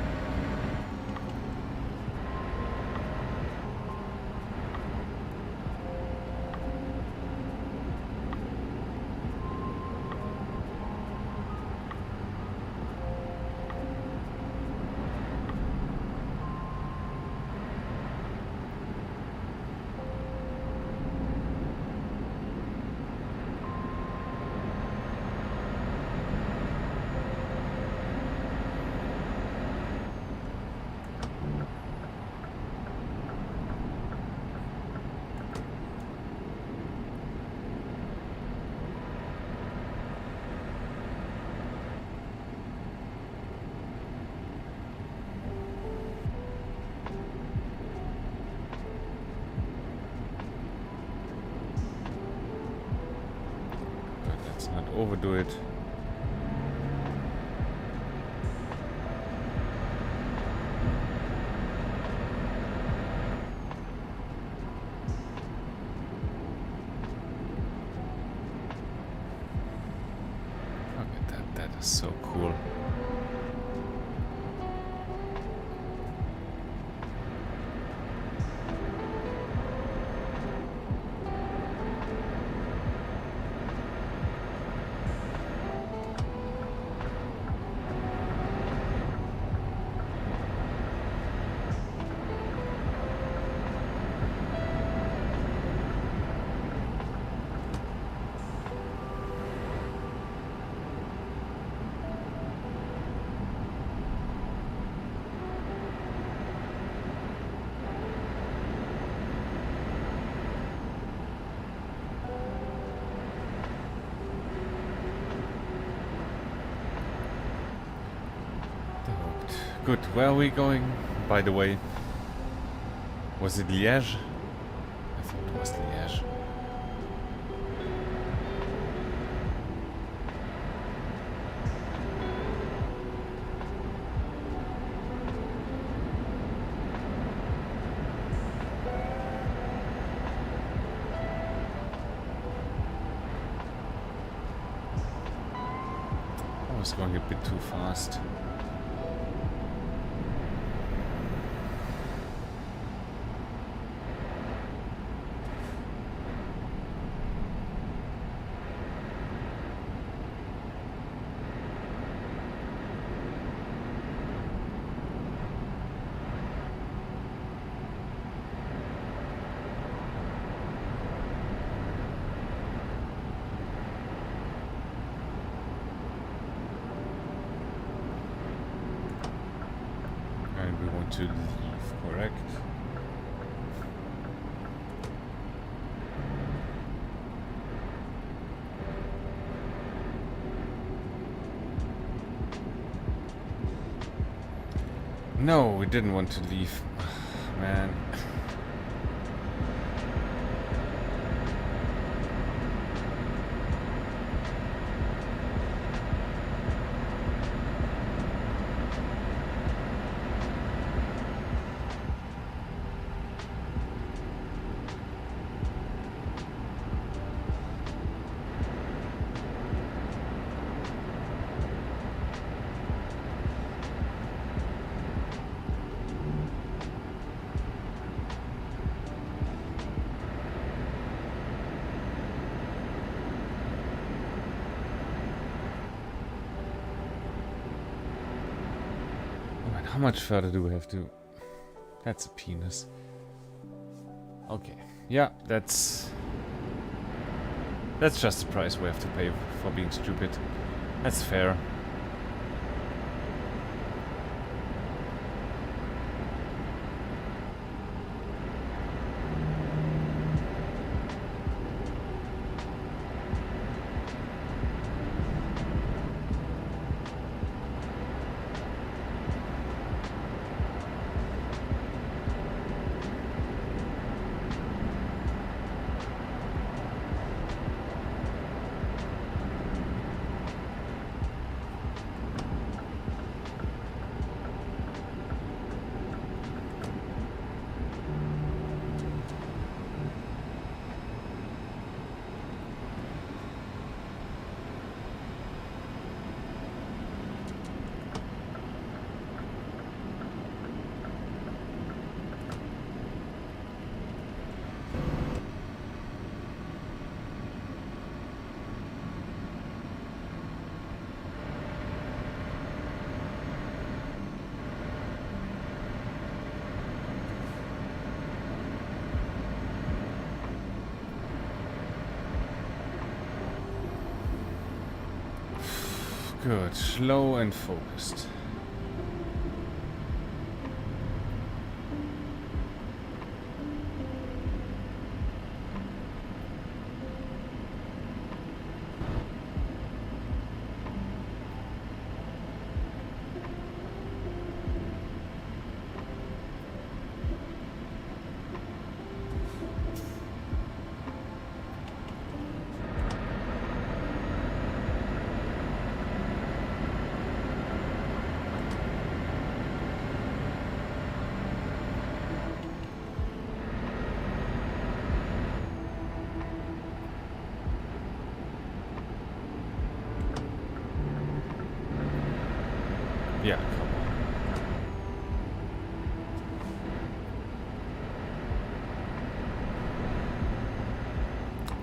not overdo it. Look at that, that is so cool. Good, where are we going, by the way? Was it Liège? I thought it was Liège. I was going a bit too fast. And we want to leave, correct? No, we didn't want to leave. Man. How much further do we have to... That's a penis. Okay. Yeah, that's just the price we have to pay for being stupid. That's fair. Good, slow and focused.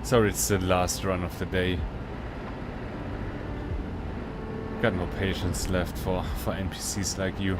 Sorry, it's the last run of the day. Got no patience left for NPCs like you.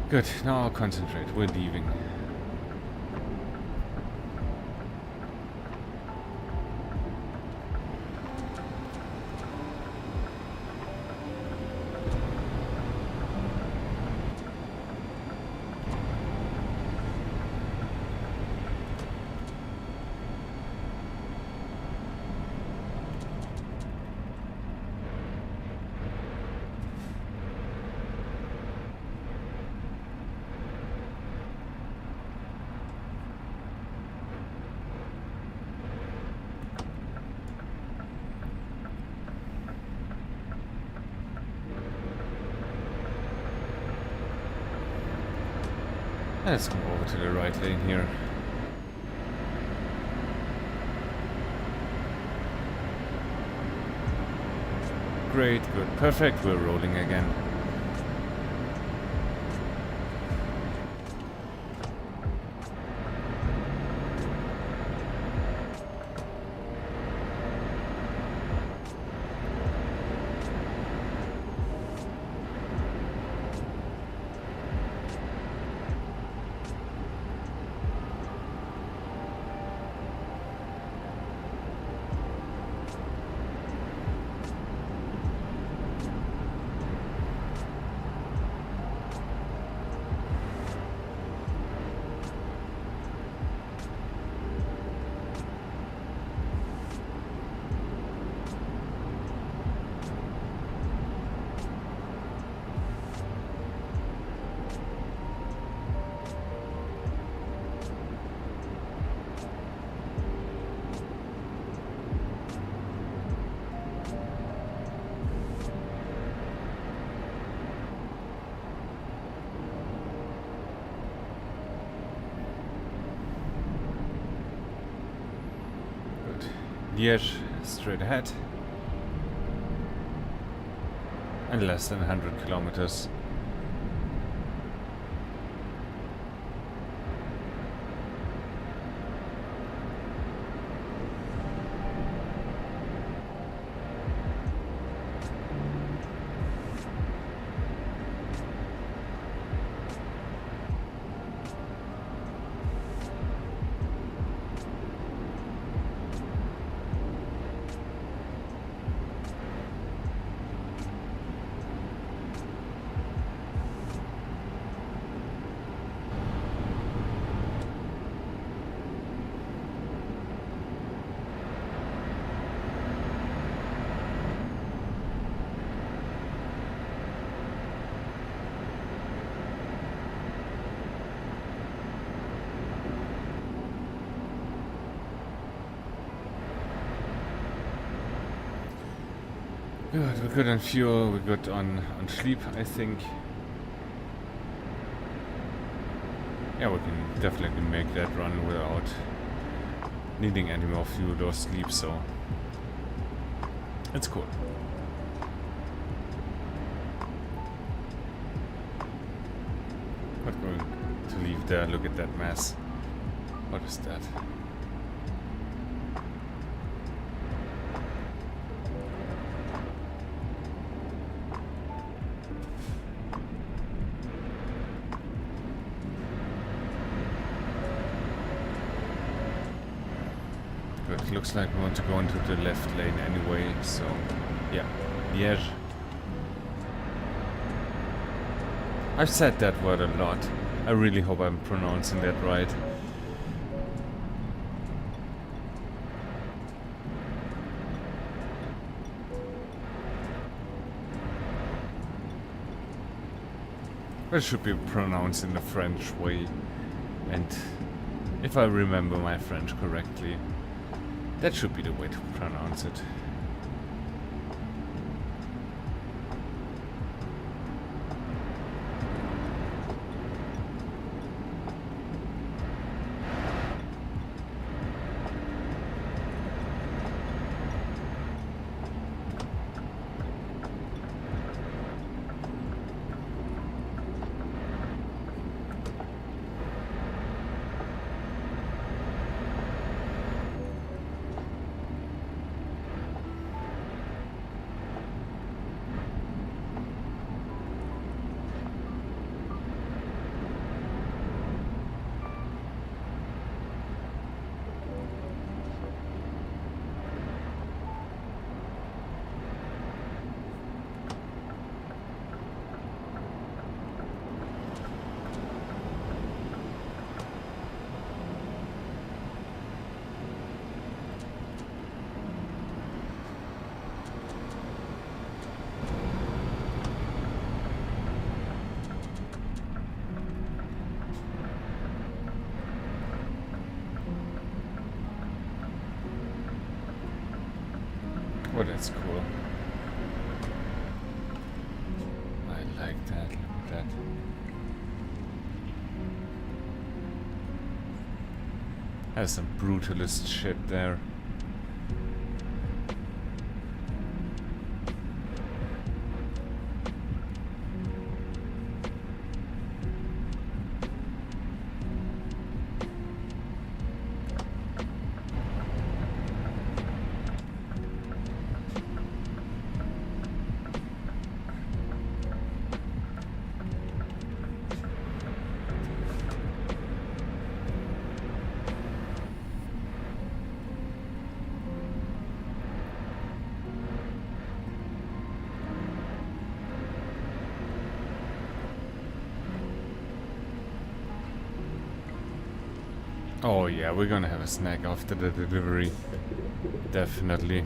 Good, now I'll concentrate. We're leaving. Let's come over to the right lane here. Great, good, perfect, we're rolling again. Liège, straight ahead. And less than 100 kilometers. Good, we're good on fuel, we're good on sleep, I think. Yeah, we can definitely make that run without needing any more fuel or sleep, so it's cool. Not going to leave there, look at that mess. What is that? Good, looks like we want to go into the left lane anyway, so yeah, Liège. I've said that word a lot. I really hope I'm pronouncing that right. But it should be pronounced in the French way. And if I remember my French correctly, that should be the way to pronounce it. Oh, that's cool. I like that. Look at that. That's some brutalist shit there. Oh yeah, we're gonna have a snack after the delivery. Definitely.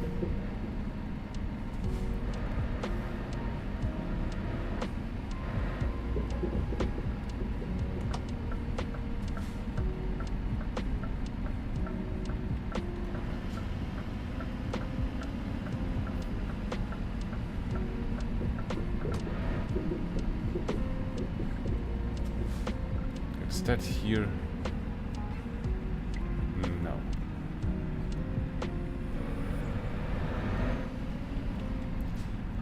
Is that here? No.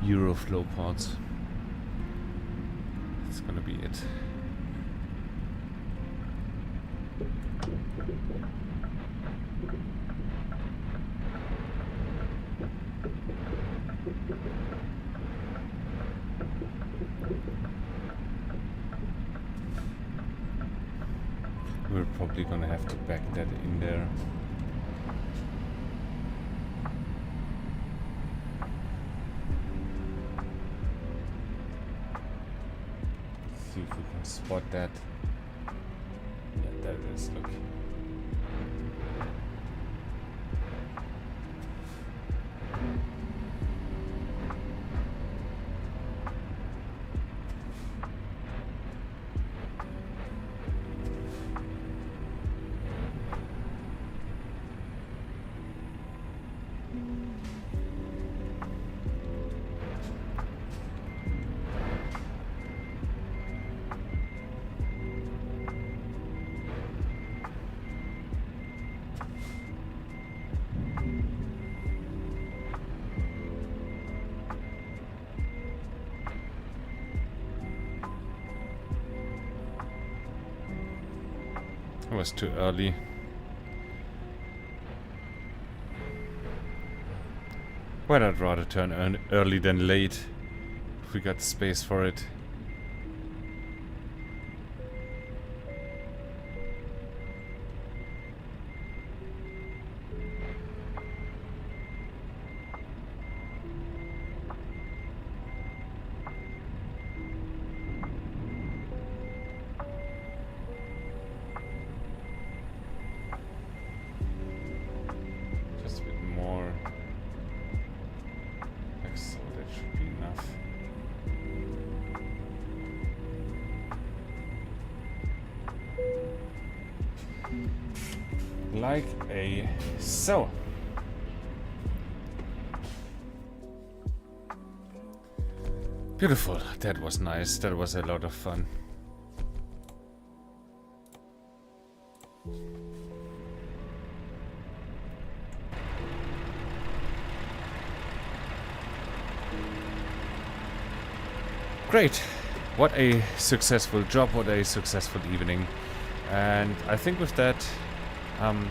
Euroflow pods. That's gonna be it. We're probably gonna have to back that in there. See if we can spot that. Yeah, there it is, look. It was too early. Well, I'd rather turn early than late if we got space for it. Just a bit more. Like so, that should be enough. Like a so. Beautiful. That was nice. That was a lot of fun. Great. What a successful job. What a successful evening. And I think with that, I'm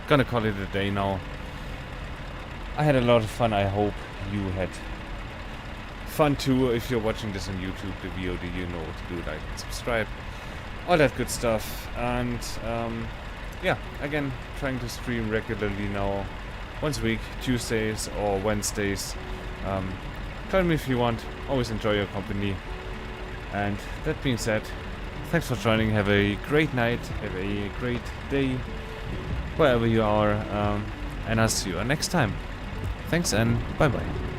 gonna call it a day now. I had a lot of fun. I hope you had fun too. If you're watching this on YouTube, the VOD, you know what to do, like and subscribe, all that good stuff. And yeah, again, trying to stream regularly now, once a week, Tuesdays or Wednesdays. Join me if you want. Always enjoy your company. And that being said, thanks for joining. Have a great night. Have a great day, wherever you are. And I'll see you next time. Thanks and bye bye.